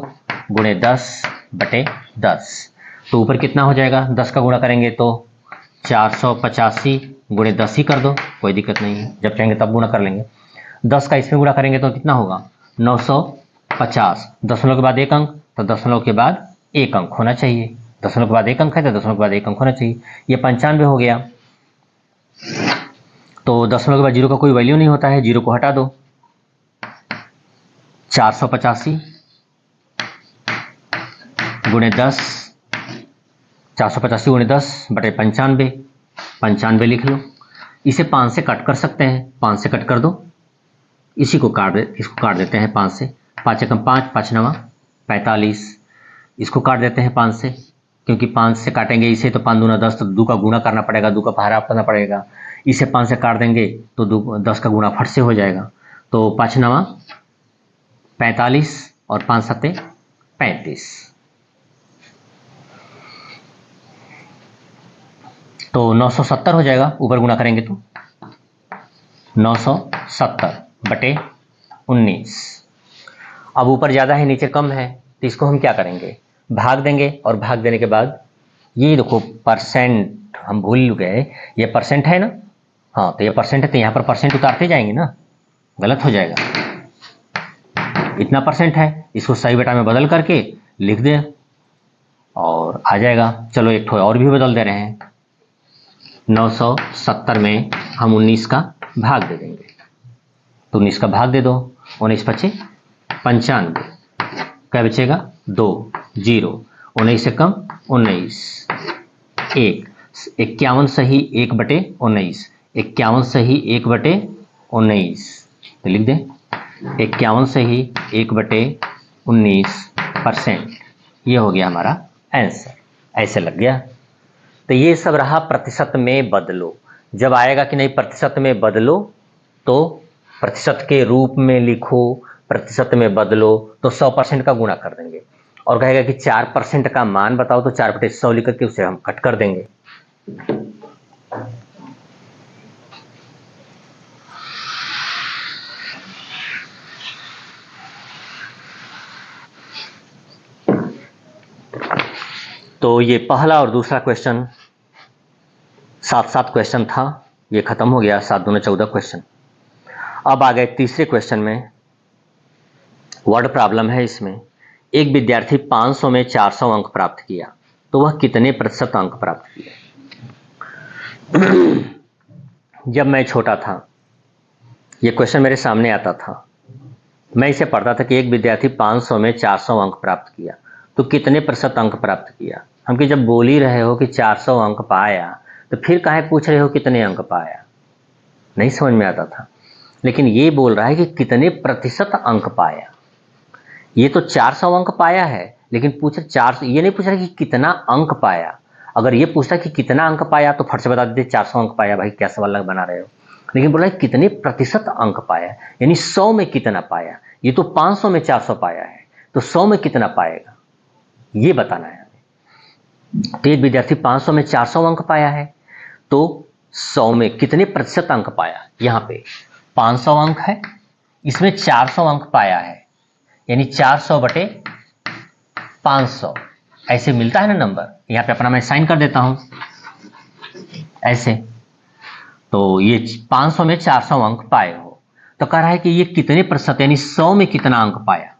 A: गुणे 10/10, तो ऊपर कितना हो जाएगा, 10 का गुणा करेंगे तो 485 गुणे 10 ही कर दो, कोई दिक्कत नहीं है, जब चाहेंगे तब गुणा कर लेंगे। 10 का इसमें गुणा करेंगे तो कितना होगा 950, दशमलव के बाद एक अंक, तो दशमलव के बाद एक अंक होना चाहिए, दशमलव के बाद एक अंक है तो दशमलव के बाद एक अंक होना चाहिए, ये 95 हो गया। तो दशमलव के बाद जीरो का कोई वैल्यू नहीं होता है, जीरो को हटा दो, 485 गुणे 10, 485 गुणे 10/95, 95 लिख लो। इसे 5 से कट कर सकते हैं, 5 से कट कर दो, इसको काट देते हैं 5 से, 5 एकम 5, 5 नवा 45, इसको काट देते हैं 5 से, क्योंकि 5 से काटेंगे इसे तो 5 दूना 10, तो 2 का गुणा करना पड़ेगा, 2 का पहाड़ा करना पड़ेगा, इसे 5 से काट देंगे तो 10 का गुणा फट से हो जाएगा, तो 5 नवा 45 और 5 सत्ते 35, तो 970 हो जाएगा, ऊपर गुणा करेंगे तो 970/19। अब ऊपर ज़्यादा है नीचे कम है, तो इसको हम क्या करेंगे, भाग देंगे, और भाग देने के बाद ये देखो परसेंट, हम भूल गए ये परसेंट है ना, हाँ तो ये परसेंट है, तो यहाँ पर परसेंट उतारते जाएंगे ना, गलत हो जाएगा, इतना परसेंट है, इसको सही बेटा में बदल करके लिख दे और आ जाएगा। चलो एक ठो और भी बदल दे रहे हैं, 970 में हम 19 का भाग दे देंगे, तो 19 का भाग दे दो, 19 बचे 95, क्या बचेगा 2, 0, 19 से कम 19, 1, 51 सही 1/19, 51 सही 1/19, तो लिख दें 51 सही 1/19%, ये हो गया हमारा आंसर, ऐसे लग गया। तो ये सब रहा प्रतिशत में बदलो। जब आएगा कि नहीं प्रतिशत में बदलो, तो प्रतिशत के रूप में लिखो, प्रतिशत में बदलो तो 100% का गुणा कर देंगे, और कहेगा कि 4% का मान बताओ, तो 4/100 लिख करके उसे हम कट कर देंगे। तो ये पहला और दूसरा क्वेश्चन 7 क्वेश्चन था, ये खत्म हो गया, 7 दूना 14 क्वेश्चन। अब आ गए तीसरे क्वेश्चन में, वर्ड प्रॉब्लम है। इसमें एक विद्यार्थी 500 में 400 अंक प्राप्त किया, तो वह कितने प्रतिशत अंक प्राप्त किया। जब मैं छोटा था, ये क्वेश्चन मेरे सामने आता था, मैं इसे पढ़ता था कि एक विद्यार्थी 500 में 400 अंक प्राप्त किया, तो कितने प्रतिशत अंक प्राप्त किया। हम कि जब बोल ही रहे हो कि 400 अंक पाया, तो फिर काहे पूछ रहे हो कितने अंक पाया। नहीं समझ में आता था। लेकिन ये बोल रहा है कि कितने प्रतिशत अंक पाया। ये तो 400 अंक पाया है, लेकिन पूछ 400, ये नहीं पूछ रहा कि कितना अंक पाया। अगर ये पूछता कि कितना अंक पाया तो फट से बता देते 400 अंक पाया। भाई क्या सवाल बना रहे हो। लेकिन बोला कितने प्रतिशत अंक पाया, यानी 100 में कितना पाया। ये तो 500 में 400 पाया है, तो 100 में कितना पाएगा ये बताना है हमें। तो एक विद्यार्थी 500 में 400 अंक पाया है, तो 100 में कितने प्रतिशत अंक पाया। यहाँ पे 500 अंक है, इसमें 400 अंक पाया है, यानी 400 बटे 500 ऐसे मिलता है ना नंबर। यहाँ पे अपना मैं साइन कर देता हूं ऐसे। तो ये 500 में 400 अंक पाए हो, तो कह रहा है कि ये कितने प्रतिशत यानी 100 में कितना अंक पाया,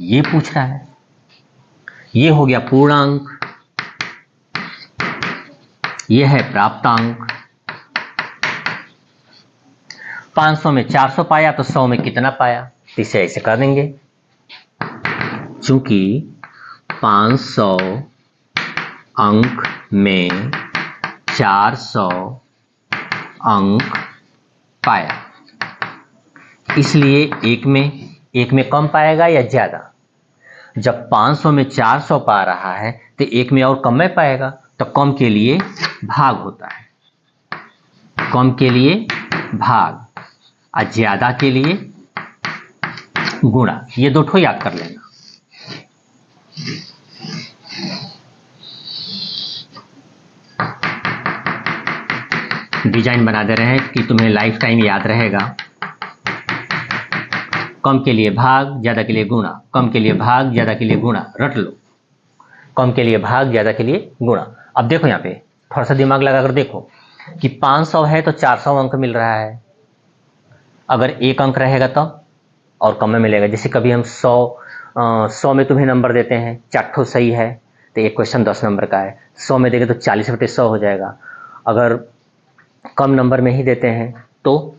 A: ये पूछ रहा है। ये हो गया पूर्णांक, ये है प्राप्तांक। 500 में 400 पाया तो 100 में कितना पाया, तो इसे ऐसे कर देंगे। चूंकि 500 अंक में 400 अंक पाया, इसलिए एक में कम पाएगा या ज्यादा। जब 500 में 400 पा रहा है तो एक में और कम में पाएगा, तो कम के लिए भाग होता है, कम के लिए भाग और ज्यादा के लिए गुणा। ये दो ठो याद कर लेना। डिजाइन बना दे रहे हैं कि तुम्हें लाइफ टाइम याद रहेगा। कम के लिए भाग, ज्यादा के लिए गुणा, कम के लिए भाग, ज्यादा के लिए गुणा, रट लो। कम के लिए भाग, ज्यादा के लिए गुणा। अब देखो यहाँ पे थोड़ा सा दिमाग लगाकर देखो कि 500 है तो 400 अंक मिल रहा है। अगर एक अंक रहेगा तब और कम में मिलेगा। जैसे कभी हम 100 में तुम्हें नंबर देते हैं, 4 सही है तो एक क्वेश्चन 10 नंबर का है। 100 में देंगे तो 40/100 हो जाएगा। अगर कम नंबर में ही देते हैं तो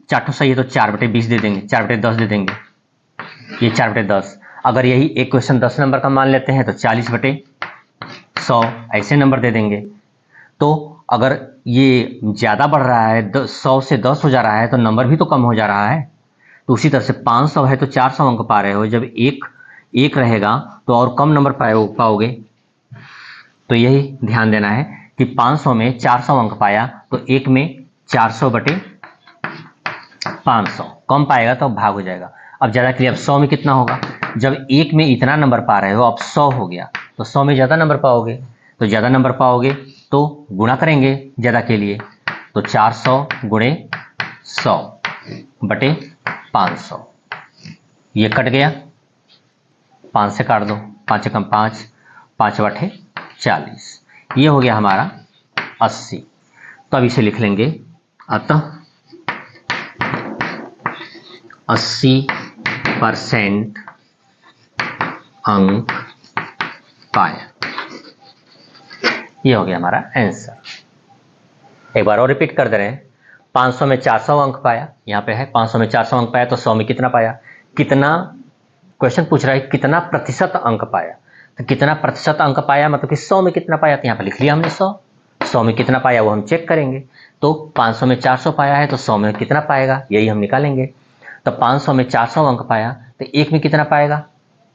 A: 4 सही है तो 4/20 दे देंगे, 4/10 दे देंगे, ये 4/10। अगर यही एक क्वेश्चन 10 नंबर का मान लेते हैं तो 40/100 ऐसे नंबर दे देंगे। तो अगर ये ज़्यादा बढ़ रहा है, 100 से 10 हो जा रहा है, तो नंबर भी तो कम हो जा रहा है। तो उसी तरह से 500 है तो 400 अंक पा रहे हो, जब एक रहेगा तो और कम नंबर पाओगे। तो यही ध्यान देना है कि 500 में 400 अंक पाया तो एक में 400/500 कम पाएगा तो भाग हो जाएगा। अब ज़्यादा के लिए अब 100 में कितना होगा, जब एक में इतना नंबर पा रहे हो, अब 100 हो गया तो 100 में ज़्यादा नंबर पाओगे, तो ज़्यादा नंबर पाओगे तो गुणा करेंगे ज़्यादा के लिए। तो 400 गुणे 100/500, ये कट गया, 5 से काट दो, 5 कम 5, 5/40, ये हो गया हमारा 80। तो अब इसे लिख लेंगे, अतः 80% अंक पाया। ये हो गया हमारा आंसर। एक बार और रिपीट कर दे रहे हैं। 500 में 400 अंक पाया, यहाँ पे है 500 में 400 अंक पाया तो 100 में कितना पाया। कितना क्वेश्चन पूछ रहा है, कितना प्रतिशत अंक पाया। तो कितना प्रतिशत अंक पाया मतलब कि 100 में कितना पाया, तो यहाँ पे लिख लिया हमने 100 में कितना पाया वो हम चेक करेंगे। तो 500 में 400 पाया है तो 100 में कितना पाएगा यही हम निकालेंगे। तो 500 में 400 अंक पाया तो एक में कितना पाएगा,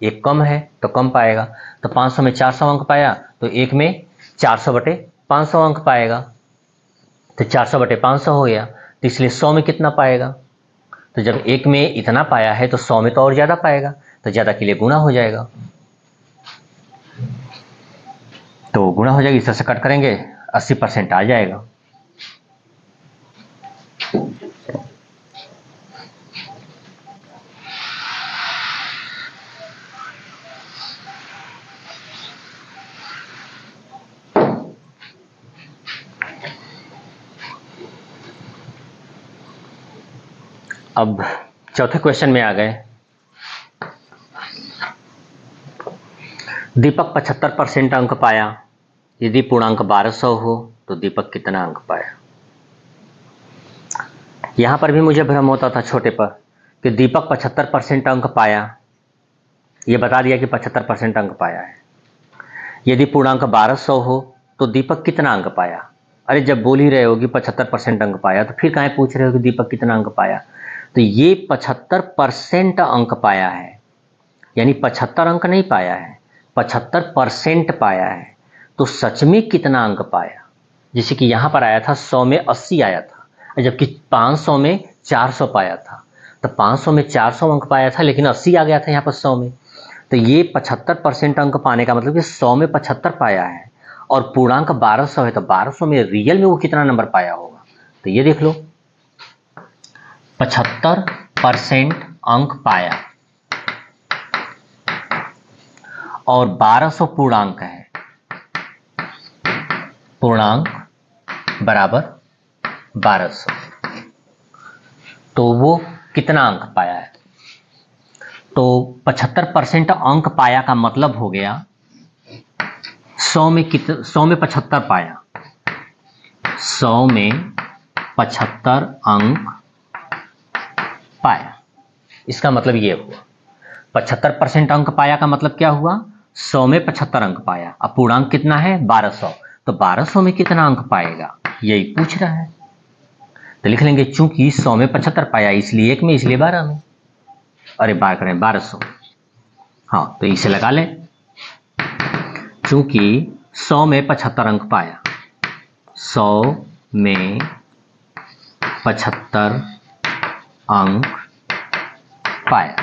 A: एक कम है तो कम पाएगा। तो 500 में 400 अंक पाया तो एक में 400/500 अंक पाएगा, तो 400/500 हो गया। तो इसलिए 100 में कितना पाएगा, तो जब एक में इतना पाया है तो 100 में तो और ज़्यादा पाएगा, तो ज़्यादा के लिए गुणा हो जाएगा। तो गुणा हो जाएगी, इस तरह से कट करेंगे 80% आ जाएगा। अब चौथे क्वेश्चन में आ गए। दीपक 75% अंक पाया। यदि पूर्णांक 1200 हो तो दीपक कितना अंक पाया। यहाँ पर भी मुझे भ्रम होता था छोटे पर कि दीपक 75% अंक पाया, ये बता दिया कि 75% अंक पाया है। यदि पूर्णांक 1200 हो तो दीपक कितना अंक पाया? अरे जब बोल ही रहे हो कि 75% अंक पाया तो फिर काहे पूछ रहे हो कि दीपक कितना अंक पाया? तो ये 75% अंक पाया है, यानी 75 अंक नहीं पाया है, 75% पाया है। तो सच में कितना अंक पाया? जैसे कि यहाँ पर आया था 100 में 80 आया था, जबकि 500 में 400 पाया था। तो 500 में 400 अंक पाया था, लेकिन 80 आ गया था यहाँ पर 100 में। तो ये 75% अंक पाने का मतलब कि 100 में 75 पाया है, और पूर्णांक 1200 है, तो 1200 में रियल में वो कितना नंबर पाया होगा? तो ये देख लो, 75% अंक पाया और 1200 पूर्णांक है, पूर्णांक बराबर 1200, तो वो कितना अंक पाया है? तो 75% अंक पाया का मतलब हो गया 100 में 75 पाया, 100 में 75 अंक पाया। इसका मतलब ये हुआ 75% अंक पाया का मतलब क्या हुआ? 100 में 75 अंक पाया। अब पूर्णांक कितना है? 1200, तो 1200 में कितना अंक पाएगा, यही पूछ रहा है। तो लिख लेंगे चूंकि 100 में 75 पाया, इसलिए 1 में, इसलिए 12 में। अरे बार करें 1200, हाँ तो इसे लगा लें। चूंकि 100 में 75 अंक पाया, 100 में 75 अंक पाया,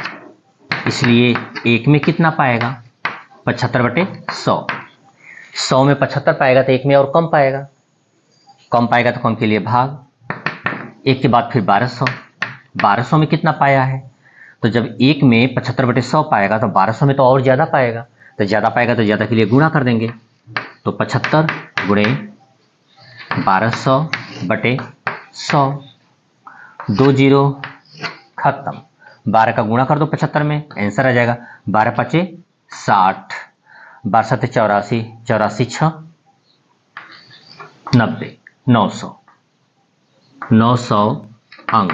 A: इसलिए 1 में कितना पाएगा? 75/100। 100 में 75 पाएगा तो 1 में और कम पाएगा, कम पाएगा तो कम के लिए भाग, 1 के बाद फिर 1200। 1200 में कितना पाया है? तो जब 1 में 75/100 पाएगा तो 1200 में तो और ज़्यादा पाएगा, तो ज़्यादा पाएगा तो ज़्यादा के लिए गुणा कर देंगे। तो 75 गुणे 1200/100, 2 जीरो खत्म। 12 का गुणा कर दो 75 में, आंसर आ जाएगा 12 पचे 60, 12 सत्ते 84, 84 6 90, 900, 900 अंक।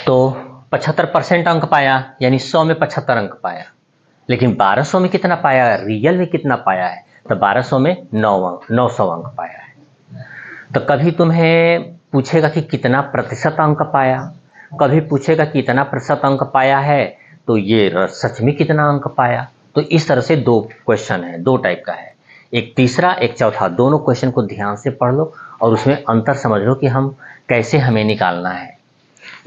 A: तो 75% अंक पाया, यानी 100 में 75 अंक पाया, लेकिन 1200 में कितना पाया, रियल में कितना पाया है? तो 1200 में 900 अंक पाया है। तो कभी तुम्हें पूछेगा कि कितना प्रतिशत अंक पाया, कभी पूछेगा कि इतना प्रतिशत अंक पाया है, तो ये सच में कितना अंक पाया। तो इस तरह से 2 क्वेश्चन है, 2 टाइप का है, एक तीसरा एक चौथा। दोनों क्वेश्चन को ध्यान से पढ़ लो और उसमें अंतर समझ लो कि हम कैसे हमें निकालना है।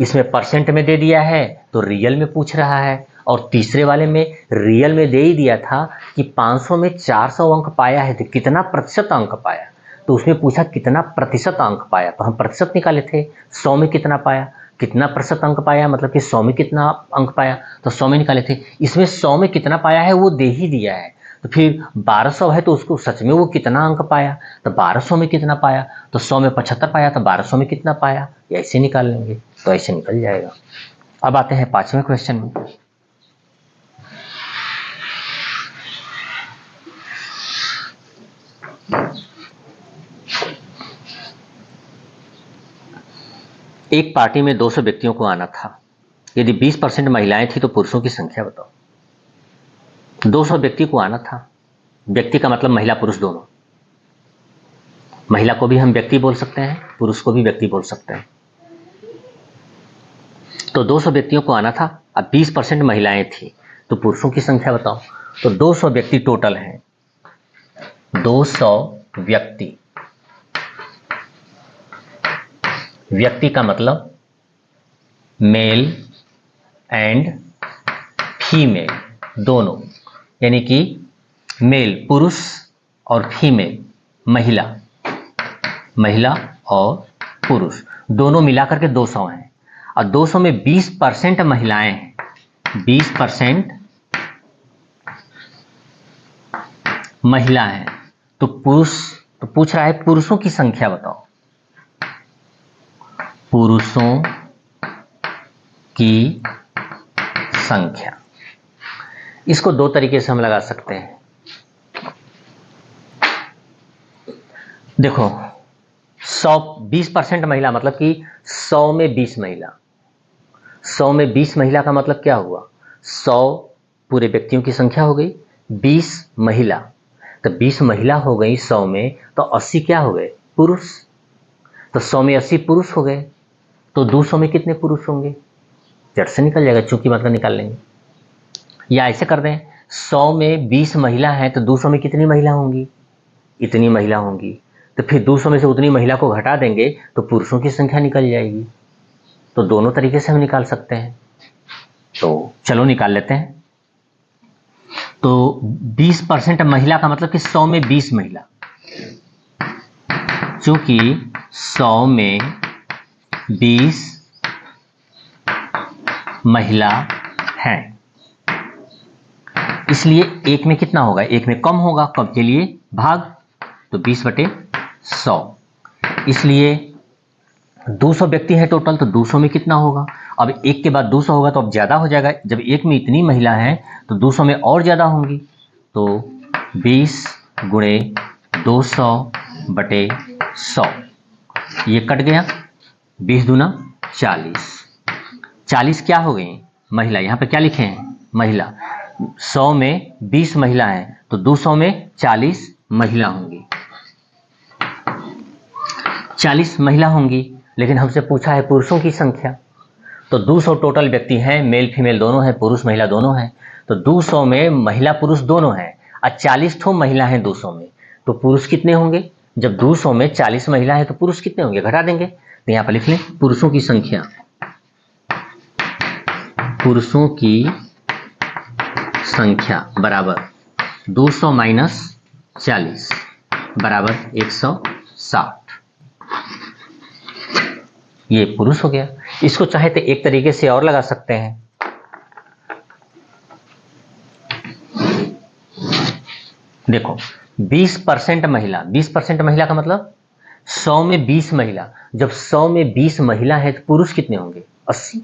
A: इसमें परसेंट में दे दिया है तो रियल में पूछ रहा है, और तीसरे वाले में रियल में दे ही दिया था कि 500 में 400 अंक पाया है, तो कितना प्रतिशत अंक पाया। तो उसमें पूछा कितना प्रतिशत अंक पाया, तो हम प्रतिशत निकाले थे। 100 में कितना पाया, कितना प्रतिशत अंक पाया, मतलब कि 100 में कितना अंक पाया, तो 100 में निकाले थे। इसमें 100 में कितना पाया है वो दे ही दिया है, तो फिर 1200 है तो उसको सच में वो कितना अंक पाया, तो 1200 में कितना पाया, तो 100 में 75 पाया तो 1200 में कितना पाया, ऐसे निकाल लेंगे, तो ऐसे निकल जाएगा। अब आते हैं 5वें क्वेश्चन में। एक पार्टी में 200 व्यक्तियों को आना था। यदि 20% महिलाएं थी तो पुरुषों की संख्या बताओ। 200 व्यक्ति को आना था, व्यक्ति का मतलब महिला पुरुष दोनों। महिला को भी हम व्यक्ति बोल सकते हैं, पुरुष को भी व्यक्ति बोल सकते हैं। तो 200 व्यक्तियों को आना था, अब 20% महिलाएं थी तो पुरुषों की संख्या बताओ। तो 200 व्यक्ति टोटल हैं, 200 व्यक्ति, व्यक्ति का मतलब मेल एंड फीमेल दोनों, यानी कि मेल पुरुष और फीमेल महिला, महिला और पुरुष दोनों मिलाकर के 200 हैं। और 200 में 20% महिलाएं हैं, 20% महिला हैं, तो पुरुष, तो पूछ रहा है पुरुषों की संख्या बताओ। पुरुषों की संख्या, इसको 2 तरीके से हम लगा सकते हैं। देखो 20% महिला मतलब कि 100 में 20 महिला। 100 में 20 महिला का मतलब क्या हुआ? 100 पूरे व्यक्तियों की संख्या हो गई, 20 महिला, तो 20 महिला हो गई 100 में, तो 80 क्या हो गए? पुरुष। तो 100 में 80 पुरुष हो गए, तो 200 में कितने पुरुष होंगे? झट से निकल जाएगा, चूंकि मतलब निकाल लेंगे। या ऐसे कर दें, 100 में 20 महिला है तो 200 में कितनी महिला होंगी? इतनी महिला होंगी। तो फिर 200 में से उतनी महिला को घटा देंगे तो पुरुषों की संख्या निकल जाएगी। तो दोनों तरीके से हम निकाल सकते हैं, तो चलो निकाल लेते हैं। तो 20% महिला का मतलब कि 100 में 20 महिला, चूंकि 100 में 20 महिला हैं, इसलिए एक में कितना होगा? एक में कम होगा, कम के लिए भाग, तो 20/100। इसलिए 200 व्यक्ति है टोटल, तो 200 में कितना होगा? अब एक के बाद 200 होगा तो अब ज़्यादा हो जाएगा। जब एक में इतनी महिला है तो 200 में और ज़्यादा होंगी, तो 20 गुणे 200/100, ये कट गया। 20 दूना 40, 40 क्या हो गई? महिला। यहाँ पे क्या लिखे हैं? महिला। 100 में 20 महिला हैं तो 200 में 40 महिला होंगी। 40 महिला होंगी, लेकिन हमसे पूछा है पुरुषों की संख्या। तो 200 टोटल व्यक्ति हैं, मेल फीमेल दोनों हैं, पुरुष महिला दोनों हैं। तो 200 में महिला पुरुष दोनों हैं और 40 ठो महिला हैं 200 में, तो पुरुष कितने होंगे? जब 200 में 40 महिला है तो पुरुष कितने होंगे? घटा देंगे, तो यहाँ पर लिख लें पुरुषों की संख्या। पुरुषों की संख्या बराबर 200 माइनस 40 बराबर 160। ये पुरुष हो गया। इसको चाहे तो एक तरीके से और लगा सकते हैं। देखो 20% महिला, 20% महिला का मतलब 100 में 20 महिला। जब 100 में 20 महिला है तो पुरुष कितने होंगे? 80,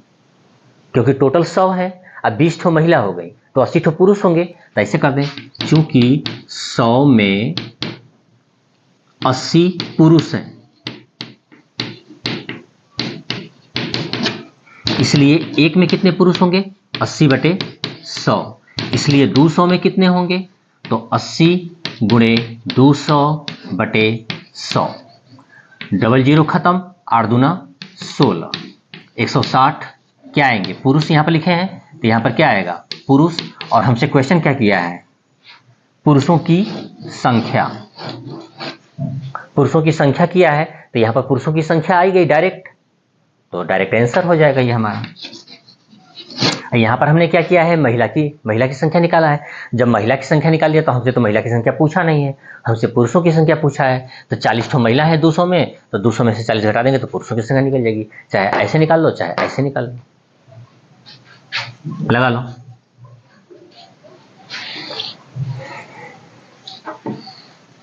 A: क्योंकि टोटल 100 है, अब 20 ठो महिला हो गई तो 80 ठो पुरुष होंगे। तो ऐसे कर दें, चूंकि 100 में 80 पुरुष हैं, इसलिए एक में कितने पुरुष होंगे? 80/100। इसलिए 200 में कितने होंगे? तो 80 गुणे 200/100। डबल जीरो खत्म, 8 दूना 16, 160 क्या आएंगे? पुरुष यहाँ पर लिखे हैं तो यहाँ पर क्या आएगा? पुरुष। और हमसे क्वेश्चन क्या किया है? पुरुषों की संख्या। पुरुषों की संख्या किया है तो यहाँ पर पुरुषों की संख्या आई गई डायरेक्ट, तो डायरेक्ट आंसर हो जाएगा ये हमारा। यहाँ पर हमने क्या किया है? महिला की संख्या निकाला है। जब महिला की संख्या निकाल लिया तो हमसे तो महिला की संख्या पूछा नहीं है, हमसे पुरुषों की संख्या पूछा है। तो 40 ठो महिला है 200 में, तो 200 में से 40 घटा देंगे तो पुरुषों की संख्या निकल जाएगी। चाहे ऐसे निकाल लो चाहे ऐसे निकाल लो, लगा लो।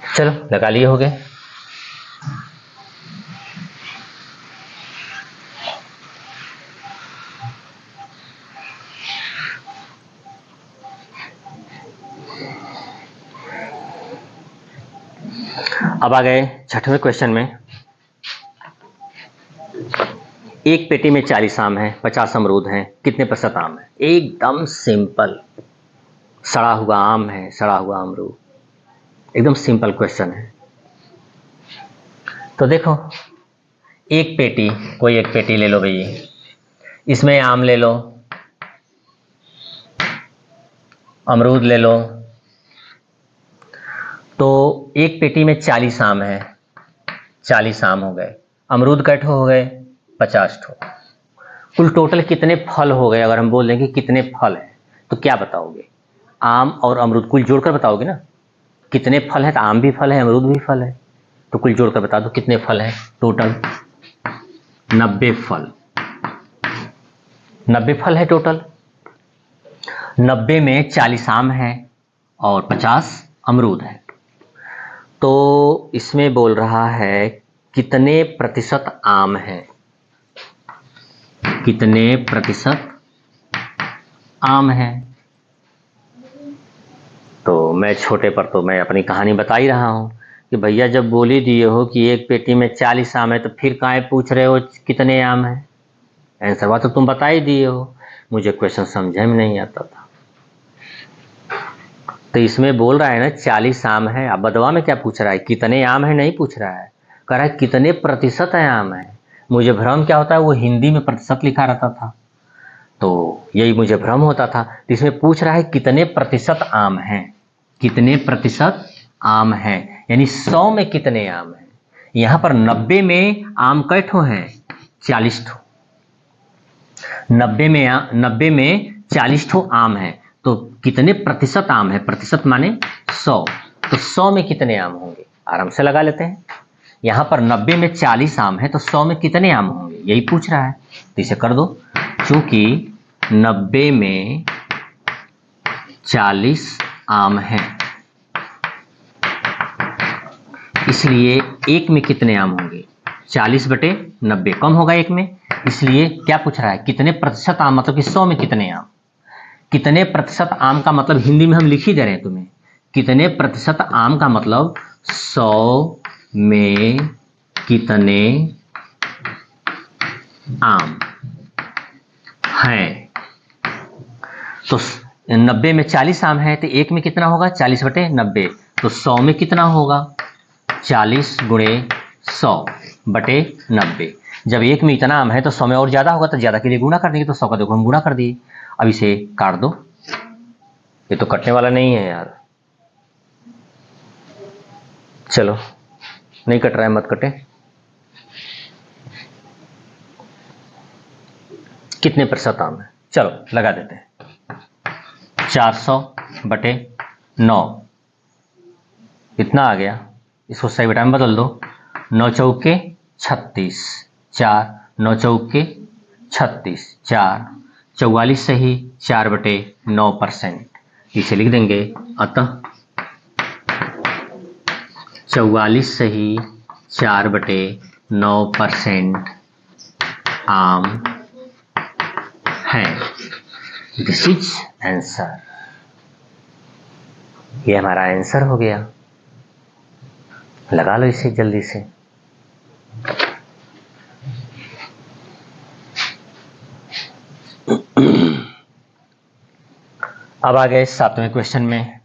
A: चलो लगा लिए, हो गए। अब आ गए 6वें क्वेश्चन में। एक पेटी में 40 आम हैं, 50 अमरूद हैं, कितने प्रतिशत आम है? एकदम सिंपल, सड़ा हुआ आम है, सड़ा हुआ अमरूद, एकदम सिंपल क्वेश्चन है। तो देखो एक पेटी, कोई एक पेटी ले लो भैया, इसमें आम ले लो, अमरूद ले लो। तो एक पेटी में 40 आम है, 40 आम हो गए, अमरूद कै ठो हो गए? 50 ठो। कुल टोटल कितने फल हो गए? अगर हम बोल दें कि कितने फल हैं तो क्या बताओगे? आम और अमरूद कुल जोड़कर बताओगे ना, कितने फल हैं? तो आम भी फल है, अमरूद भी फल है, तो कुल जोड़कर बता दो कितने फल हैं टोटल? 90 फल। 90 फल है टोटल। 90 में 40 आम है और 50 अमरूद है। तो इसमें बोल रहा है कितने प्रतिशत आम है, कितने प्रतिशत आम है। तो मैं छोटे पर तो मैं अपनी कहानी बता ही रहा हूं कि भैया जब बोली दिए हो कि एक पेटी में 40 आम है तो फिर काहे पूछ रहे हो कितने आम है? आंसर बात तो तुम बता ही दिए हो। मुझे क्वेश्चन समझ में नहीं आता था। तो इसमें बोल रहा है ना 40 आम है। अब बदवा में क्या पूछ रहा है? कितने आम है नहीं पूछ रहा है, कह रहा है कितने प्रतिशत है आम है। मुझे भ्रम क्या होता है, वो हिंदी में प्रतिशत लिखा रहता था तो यही मुझे भ्रम होता था। तो इसमें पूछ रहा है कितने प्रतिशत आम हैं, कितने प्रतिशत आम हैं, यानी 100 में कितने आम हैं। यहाँ पर 90 में आम कै ठो हैं? 40 ठो। 90 में 40 ठो आम है तो कितने प्रतिशत आम है? प्रतिशत माने 100, तो 100 में कितने आम होंगे? आराम से लगा लेते हैं। यहाँ पर 90 में 40 आम है तो 100 में कितने आम होंगे, यही पूछ रहा है। तो इसे कर दो। चूंकि 90 में 40 आम है इसलिए एक में कितने आम होंगे? 40/90 कम होगा एक में, इसलिए क्या पूछ रहा है? कितने प्रतिशत आम, मतलब कि 100 में कितने आम। कितने प्रतिशत आम का मतलब हिंदी में हम लिख ही दे रहे हैं तुम्हें। कितने प्रतिशत आम का मतलब 100 में कितने आम हैं। तो 90 में 40 आम है तो एक में कितना होगा? 40/90। तो 100 में कितना होगा? 40 × 100/90। जब एक में इतना आम है तो 100 में और ज्यादा होगा तो ज्यादा के लिए गुणा कर देंगे। तो 100 का देखो हम गुणा कर दिए। अब इसे काट दो। ये तो कटने वाला नहीं है यार। चलो, नहीं कट रहा है, मत कटे। कितने प्रतिशत आम है? चलो लगा देते हैं। 400/9 इतना आ गया। इसको सही बेटा में बदल दो। 9 चौके 36, 4 9 चौके 36, 4 44 सही 4/9%। इसे लिख देंगे। अतः 44 सही 4/9% आम है। This is answer. ये हमारा आंसर हो गया। लगा लो इसे जल्दी से। अब आ गए 7वें क्वेश्चन में।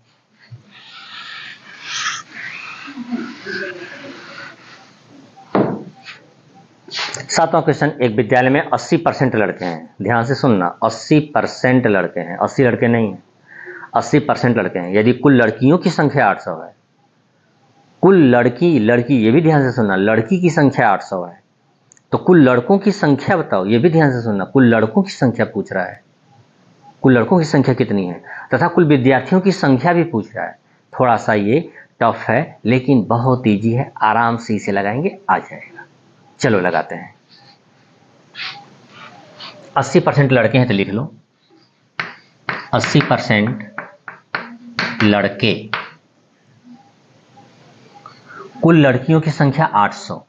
A: सातवां क्वेश्चन, एक विद्यालय में 80% लड़के हैं। ध्यान से सुनना, 80% लड़के हैं, 80 लड़के नहीं हैं, 80% लड़के हैं। यदि कुल लड़कियों की संख्या 800 है, कुल लड़की ये भी ध्यान से सुनना, लड़की की संख्या 800 है, तो कुल लड़कों की संख्या बताओ। ये भी ध्यान से सुनना, कुल लड़कों की संख्या पूछ रहा है। कुल लड़कों की संख्या कितनी है, तथा कुल विद्यार्थियों की संख्या भी पूछ रहा है। थोड़ा सा ये टफ है लेकिन बहुत ईजी है, आराम से इसे लगाएंगे आ जाएगा। चलो लगाते हैं। 80% लड़के हैं तो लिख लो 80% लड़के। कुल लड़कियों की संख्या 800,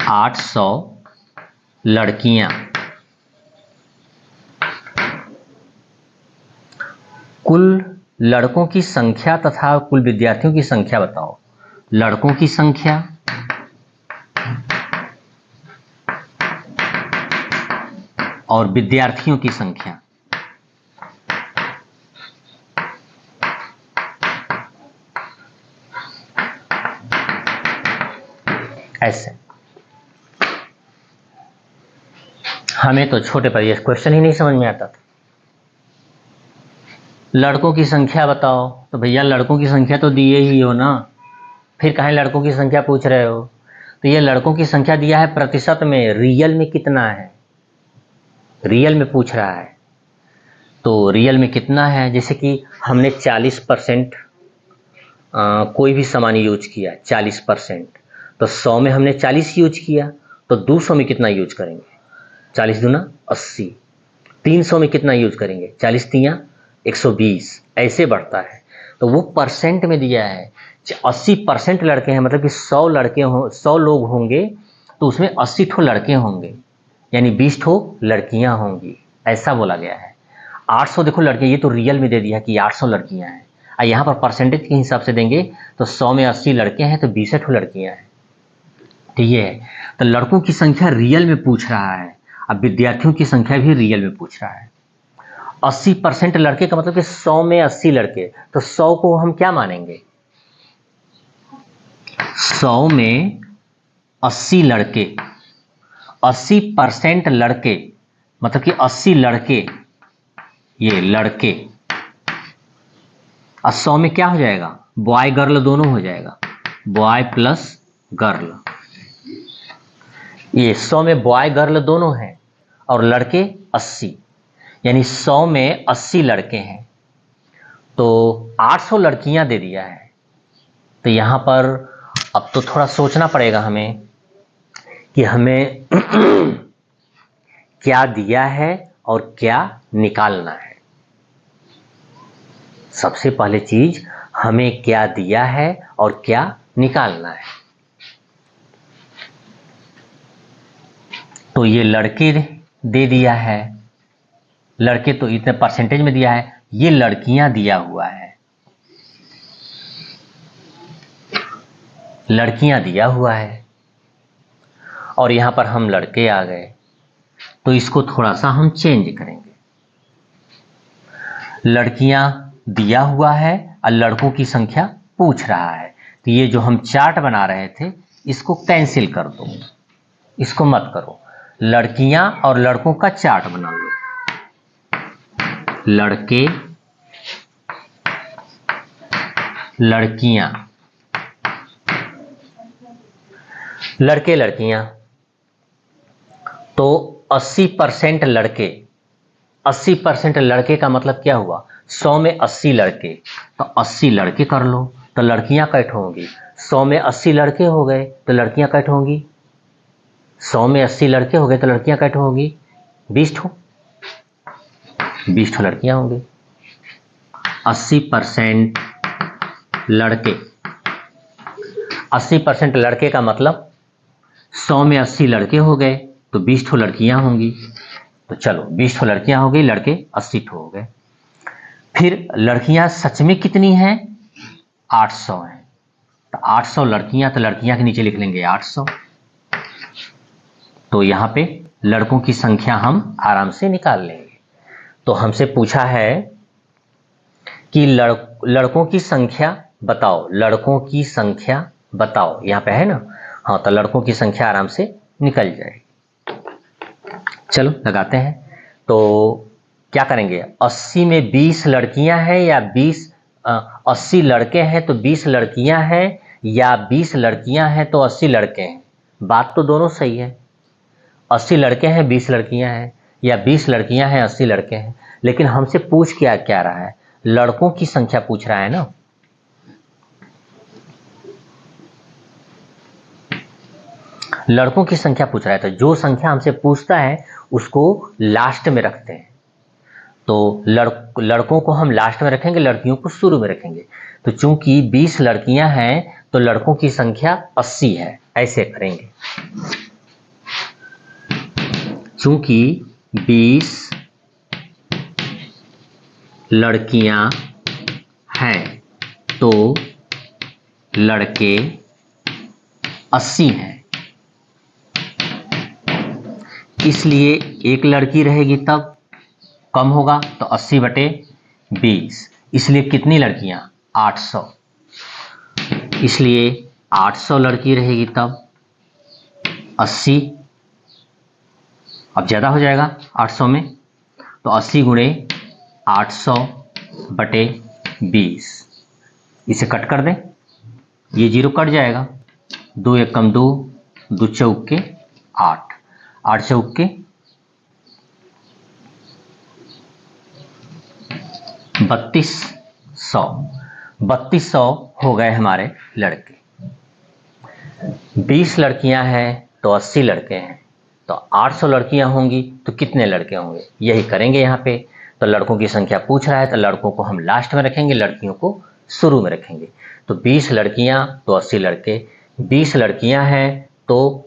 A: 800 लड़कियां। कुल लड़कों की संख्या तथा कुल विद्यार्थियों की संख्या बताओ। लड़कों की संख्या और विद्यार्थियों की संख्या। ऐसे हमें तो छोटे पर यह क्वेश्चन ही नहीं समझ में आता था। लड़कों की संख्या बताओ, तो भैया लड़कों की संख्या तो दिए ही हो ना, फिर कहें लड़कों की संख्या पूछ रहे हो। तो ये लड़कों की संख्या दिया है प्रतिशत में, रियल में कितना है, रियल में पूछ रहा है। तो रियल में कितना है, जैसे कि हमने 40% कोई भी सामान यूज किया 40%, तो 100 में हमने 40 यूज किया, तो 200 में कितना यूज करेंगे? 40 दूना 80। 300 में कितना यूज करेंगे? 40 तियां 120। ऐसे बढ़ता है। तो वो परसेंट में दिया है। 80% लड़के हैं, मतलब कि 100 लड़के हो, 100 लोग होंगे तो उसमें 80 ठो लड़के होंगे, यानी 20 ठो लड़कियां होंगी, ऐसा बोला गया है। 800 देखो लड़कियां, ये तो रियल में दे दिया कि 800 लड़कियां हैं। और यहाँ पर परसेंटेज के हिसाब से देंगे तो 100 में 80 लड़के हैं तो 20 लड़कियां हैं। ठीक है, तो लड़कों की संख्या रियल में पूछ रहा है, अब विद्यार्थियों की संख्या भी रियल में पूछ रहा है। 80% लड़के का मतलब कि 100 में 80 लड़के, तो 100 को हम क्या मानेंगे, 100 में 80 लड़के, 80% लड़के मतलब कि 80 लड़के, ये लड़के, और 100 में क्या हो जाएगा, बॉय गर्ल दोनों हो जाएगा, बॉय प्लस गर्ल। ये 100 में बॉय गर्ल दोनों हैं और लड़के 80, यानी 100 में 80 लड़के हैं तो 800 लड़कियां दे दिया है। तो यहां पर अब तो थोड़ा सोचना पड़ेगा हमें कि हमें क्या दिया है और क्या निकालना है। सबसे पहले चीज, हमें क्या दिया है और क्या निकालना है। तो ये लड़के दे दिया है, लड़के तो इतने परसेंटेज में दिया है, ये लड़कियां दिया हुआ है, लड़कियां दिया हुआ है, और यहां पर हम लड़के आ गए, तो इसको थोड़ा सा हम चेंज करेंगे। लड़कियां दिया हुआ है और लड़कों की संख्या पूछ रहा है, तो ये जो हम चार्ट बना रहे थे इसको कैंसिल कर दो, इसको मत करो। लड़कियां और लड़कों का चार्ट बना लो, लड़के लड़कियां, लड़के लड़कियां, तो 80% लड़के, 80% लड़के का मतलब क्या हुआ, 100 में 80 लड़के, तो 80 लड़के कर लो, तो लड़कियां कैट होंगी, 100 में 80 लड़के हो गए तो लड़कियां कैट होंगी, 100 में 80 लड़के हो गए तो लड़कियां कैट होंगी 20 लड़कियां होंगी। 80% लड़के, 80% लड़के का मतलब 100 में 80 लड़के हो गए तो 20 लड़कियां होंगी, तो चलो 20 लड़कियां हो गई, लड़के 80 हो गए। फिर लड़कियां सच में कितनी हैं, 800 हैं, तो 800 लड़कियां, तो लड़कियां के नीचे लिख लेंगे 800। तो यहां पे लड़कों की संख्या हम आराम से निकाल लेंगे। तो हमसे पूछा है कि लड़कों की संख्या बताओ, लड़कों की संख्या बताओ, यहां पे है ना, हाँ, तो लड़कों की संख्या आराम से निकल जाएगी। चलो लगाते हैं, तो क्या करेंगे, 80 में 20 लड़कियां हैं या 80 लड़के हैं तो 20 लड़कियां हैं, या 20 लड़कियां हैं तो 80 लड़के हैं। बात तो दोनों सही है, 80 लड़के हैं 20 लड़कियां हैं, या 20 लड़कियां हैं 80 लड़के हैं, लेकिन हमसे पूछ क्या रहा है, लड़कों की संख्या पूछ रहा है ना। लड़कों की संख्या पूछ रहा है, तो जो संख्या हमसे पूछता है उसको लास्ट में रखते हैं। तो लड़कों को हम लास्ट में रखेंगे, लड़कियों को शुरू में रखेंगे। तो चूंकि 20 लड़कियां हैं तो लड़कों की संख्या 80 है, ऐसे करेंगे। चूंकि 20 लड़कियां हैं तो लड़के 80 हैं, इसलिए एक लड़की रहेगी तब कम होगा, तो 80/20, इसलिए कितनी लड़कियां, 800, इसलिए 800 लड़की रहेगी तब 80, अब ज़्यादा हो जाएगा 800 में, तो 80 गुणे 800/20, इसे कट कर दें, ये 0 कट जाएगा, 2 1 कम 2, 2 चौके 8, 8 चौके 3200, 3200 हो गए हमारे लड़के। 20 लड़कियां हैं तो 80 लड़के हैं, तो 800 लड़कियां होंगी तो कितने लड़के होंगे, यही करेंगे यहाँ पे। तो लड़कों की संख्या पूछ रहा है तो लड़कों को हम लास्ट में रखेंगे, लड़कियों को शुरू में रखेंगे। तो 20 लड़कियां तो 80 लड़के, 20 लड़कियां हैं तो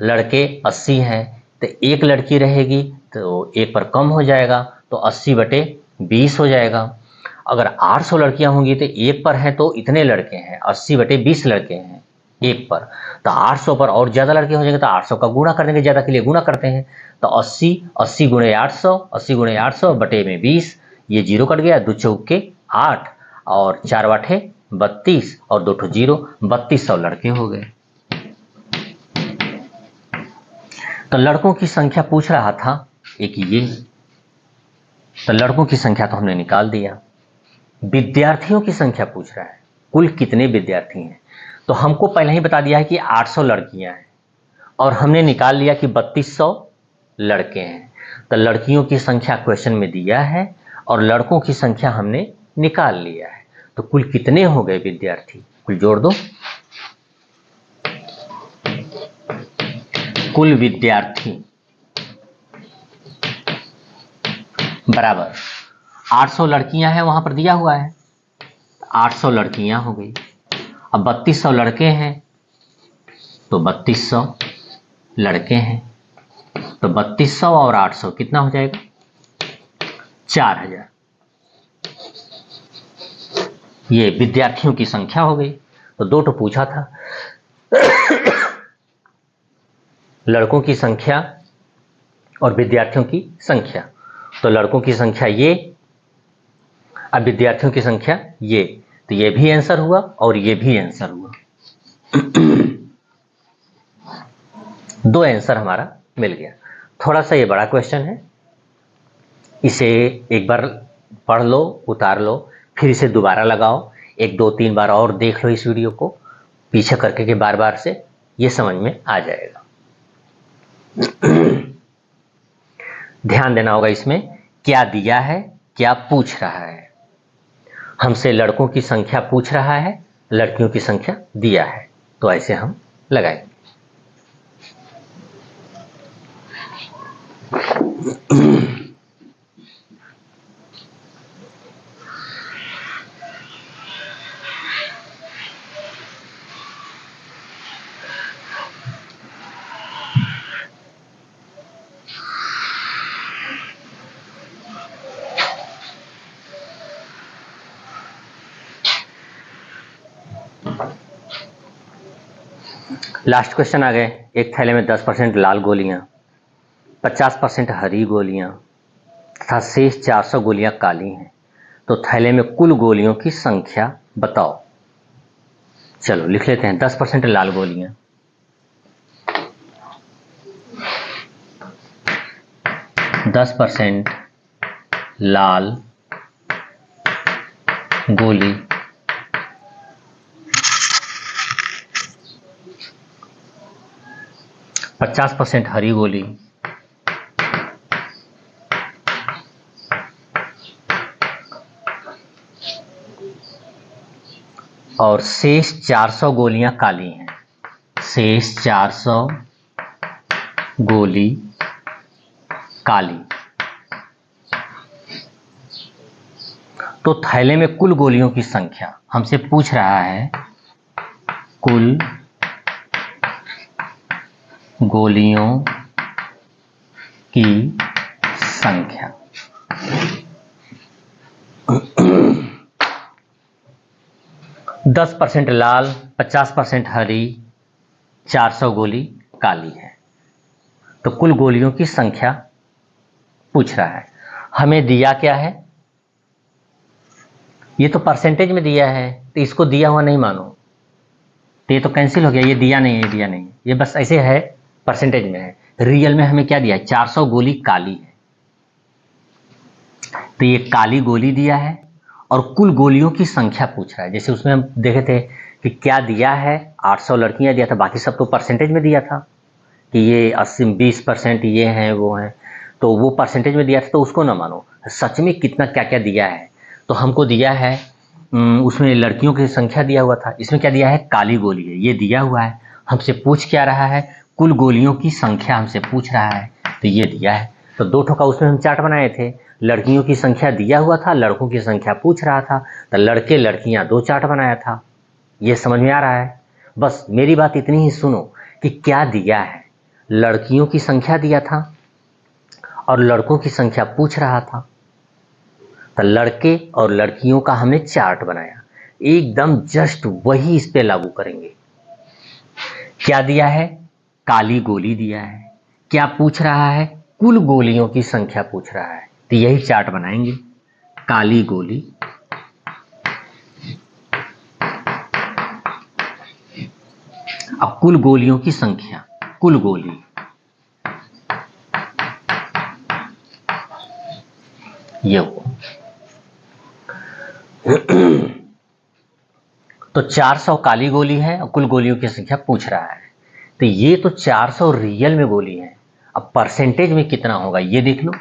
A: लड़के 80 हैं, तो एक लड़की रहेगी तो एक पर कम हो जाएगा, तो 80/20 हो जाएगा। अगर 800 लड़कियां होंगी तो एक पर हैं तो इतने लड़के हैं, 80/20 लड़के हैं एक पर, तो 800 पर और ज़्यादा लड़के हो जाएंगे तो 800 का गुणा कर देंगे, ज़्यादा के लिए गुणा करते हैं, तो 80 गुणे 800, 80 गुणे 800 बटे में 20, ये जीरो कट गया, 2 चौके 8 और 4 बाठे 32 और 2 ठो जीरो, 3200 लड़के हो गए। तो लड़कों की संख्या पूछ रहा था एक ये, तो लड़कों की संख्या तो हमने निकाल दिया। विद्यार्थियों की संख्या पूछ रहा है, कुल कितने विद्यार्थी हैं, तो हमको पहले ही बता दिया है कि 800 लड़कियां हैं और हमने निकाल लिया कि 3200 लड़के हैं। तो लड़कियों की संख्या क्वेश्चन में दिया है और लड़कों की संख्या हमने निकाल लिया है, तो कुल कितने हो गए विद्यार्थी, कुल जोड़ दो। कुल विद्यार्थी बराबर 800 लड़कियां हैं, वहां पर दिया हुआ है 800 लड़कियां हो गई। अब 3200 लड़के हैं तो 3200 लड़के हैं, तो 3200 और 800 कितना हो जाएगा, 4000। ये विद्यार्थियों की संख्या हो गई। तो 2 तो पूछा था लड़कों की संख्या और विद्यार्थियों की संख्या, तो लड़कों की संख्या ये, अब विद्यार्थियों की संख्या ये, तो ये भी आंसर हुआ और ये भी आंसर हुआ। 2 आंसर हमारा मिल गया। थोड़ा सा ये बड़ा क्वेश्चन है, इसे एक बार पढ़ लो, उतार लो, फिर इसे दोबारा लगाओ, 1 2 3 बार और देख लो इस वीडियो को पीछे करके के बार बार से, ये समझ में आ जाएगा। ध्यान देना होगा इसमें क्या दिया है, क्या पूछ रहा है। हमसे लड़कों की संख्या पूछ रहा है, लड़कियों की संख्या दिया है, तो ऐसे हम लगाएंगे। लास्ट क्वेश्चन आ गए। एक थैले में 10% लाल गोलियां, 50% हरी गोलियां तथा शेष 400 गोलियां काली हैं, तो थैले में कुल गोलियों की संख्या बताओ। चलो लिख लेते हैं। 10% लाल गोलियां, 10% लाल गोली, 50% हरी गोली, और शेष 400 गोलियां काली हैं। शेष 400 गोली काली, तो थैले में कुल गोलियों की संख्या हमसे पूछ रहा है, कुल गोलियों की संख्या। दस 10% लाल, 50% हरी, 400 गोली काली है, तो कुल गोलियों की संख्या पूछ रहा है। हमें दिया क्या है, ये तो परसेंटेज में दिया है, तो इसको दिया हुआ नहीं मानो, तो ये तो कैंसिल हो गया, ये दिया नहीं है, दिया नहीं है, ये बस ऐसे है, परसेंटेज में है। रियल में हमें क्या दिया है, 400 गोली काली है, तो ये काली गोली दिया है और कुल गोलियों की संख्या पूछ रहा है। जैसे उसमें हम देखे थे कि क्या दिया है, 800 लड़कियां दिया था, बाकी सब तो परसेंटेज में दिया था कि ये 80-20% ये हैं वो हैं, तो वो परसेंटेज में दिया था, तो उसको ना मानो, सच में कितना क्या क्या दिया है। तो हमको दिया है, उसमें लड़कियों की संख्या दिया हुआ था, इसमें क्या दिया है, काली गोली है, ये दिया हुआ है। हमसे पूछ क्या रहा है, कुल गोलियों की संख्या हमसे पूछ रहा है, तो ये दिया है। तो 2 ठो का उसमें हम चार्ट बनाए थे, लड़कियों की संख्या दिया हुआ था, लड़कों की संख्या पूछ रहा था, तो लड़के लड़कियां 2 चार्ट बनाया था। ये समझ में आ रहा है। बस मेरी बात इतनी ही सुनो कि क्या दिया है, लड़कियों की संख्या दिया था और लड़कों की संख्या पूछ रहा था, तो लड़के और लड़कियों का हमने चार्ट बनाया, एकदम जस्ट वही इस पे लागू करेंगे। क्या दिया है? काली गोली दिया है। क्या पूछ रहा है? कुल गोलियों की संख्या पूछ रहा है, तो यही चार्ट बनाएंगे। काली गोली अब कुल गोलियों की संख्या, कुल गोली ये हो तो 400 काली गोली है और कुल गोलियों की संख्या पूछ रहा है। तो ये तो 400 रियल में गोली है। अब परसेंटेज में कितना होगा ये देख लो।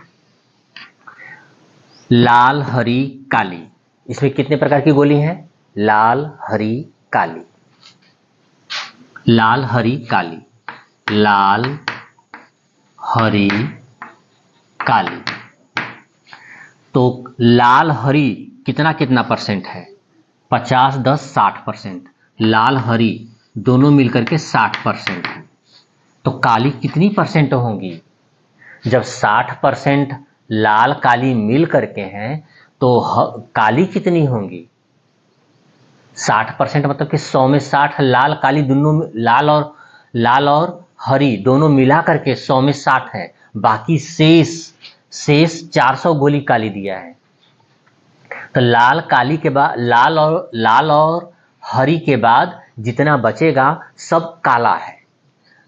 A: लाल हरी काली, इसमें कितने प्रकार की गोली है? लाल हरी काली, लाल हरी काली, लाल हरी काली। तो लाल हरी कितना कितना परसेंट है? 50 10 60%। लाल हरी दोनों मिलकर के 60% है। तो काली कितनी परसेंट होंगी? जब 60% लाल काली मिल करके हैं तो काली कितनी होंगी? 60% मतलब कि 100 में 60 लाल काली दोनों, लाल और हरी दोनों मिला करके 100 में 60 है। बाकी शेष 400 गोली काली दिया है। तो लाल काली के बाद लाल और हरी के बाद जितना बचेगा सब काला है।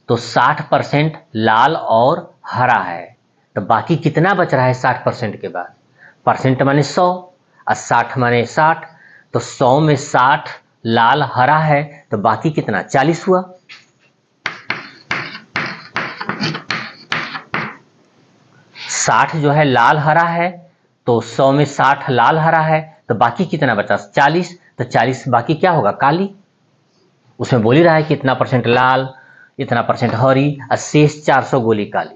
A: तो 60% लाल और हरा है। तो बाकी कितना बच रहा है 60% के बाद? परसेंट माने 100 और 60 माने 60। तो 100 में 60 लाल हरा है तो बाकी कितना? 40 हुआ। साठ जो है लाल हरा है तो 100 में 60 लाल हरा है तो बाकी कितना बचा? 40। तो 40 बाकी क्या होगा? काली। उसमें बोल ही रहा है कि इतना परसेंट लाल, इतना परसेंट हरी और शेष 400 गोली काली।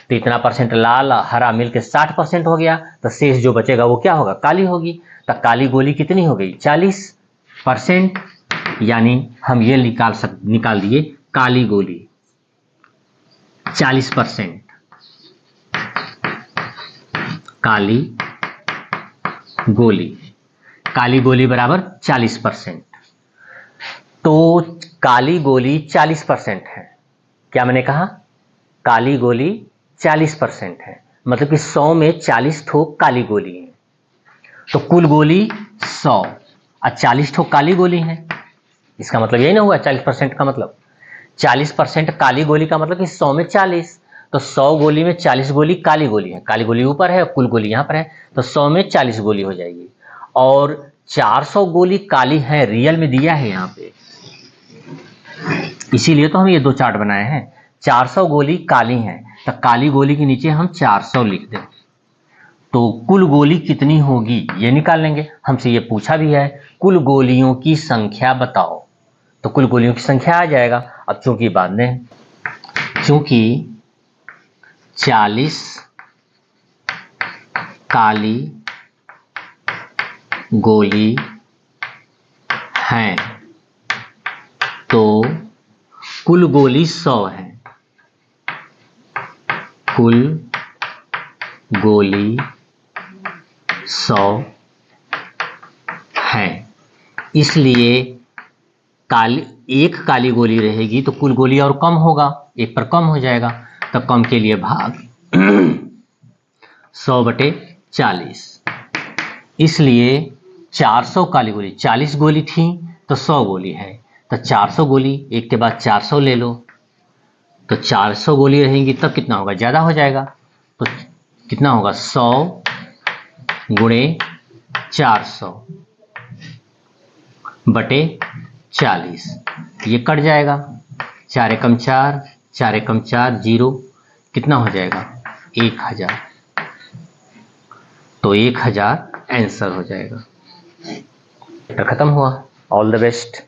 A: तो इतना परसेंट लाल हरा मिलकर 60% हो गया। तो शेष जो बचेगा वो क्या होगा? काली होगी। तो काली गोली कितनी हो गई? 40%। यानी हम ये निकाल दिए काली गोली 40%, काली गोली बराबर 40%। तो काली गोली 40% है। क्या मैंने कहा? काली गोली 40% है, मतलब कि 100 में 40 ठो काली गोली है। तो कुल गोली 100 और 40 ठो काली गोली है। इसका मतलब यही ना हुआ 40% का मतलब? 40% काली गोली का मतलब कि 100 में 40। तो 100 गोली में 40 गोली काली गोली है। काली गोली ऊपर है और कुल गोली यहाँ पर है। तो 100 में 40 गोली हो जाएगी। और 400 गोली काली है, रियल में दिया है यहाँ पे, इसीलिए तो हम ये दो चार्ट बनाए हैं। 400 गोली काली हैं तो काली गोली के नीचे हम 400 लिख दें। तो कुल गोली कितनी होगी ये निकाल लेंगे। हमसे ये पूछा भी है कुल गोलियों की संख्या बताओ, तो कुल गोलियों की संख्या आ जाएगा। अब चूंकि बाद में 40 काली गोली हैं तो कुल गोली 100 है। कुल गोली 100 है, इसलिए एक काली गोली रहेगी तो कुल गोली और कम होगा, एक पर कम हो जाएगा। तो कम के लिए भाग 100/40। इसलिए 400 काली गोली, 40 गोली थी तो 100 गोली है। तो 400 गोली एक के बाद 400 ले लो। तो 400 गोली रहेंगी तब कितना होगा? ज़्यादा हो जाएगा। तो कितना होगा? 100 गुणे 400/40। ये कट जाएगा। 4 एकम 4, 4 एकम 4 0। कितना हो जाएगा? 1000। तो 1000 आंसर हो जाएगा। खत्म हुआ। All the best.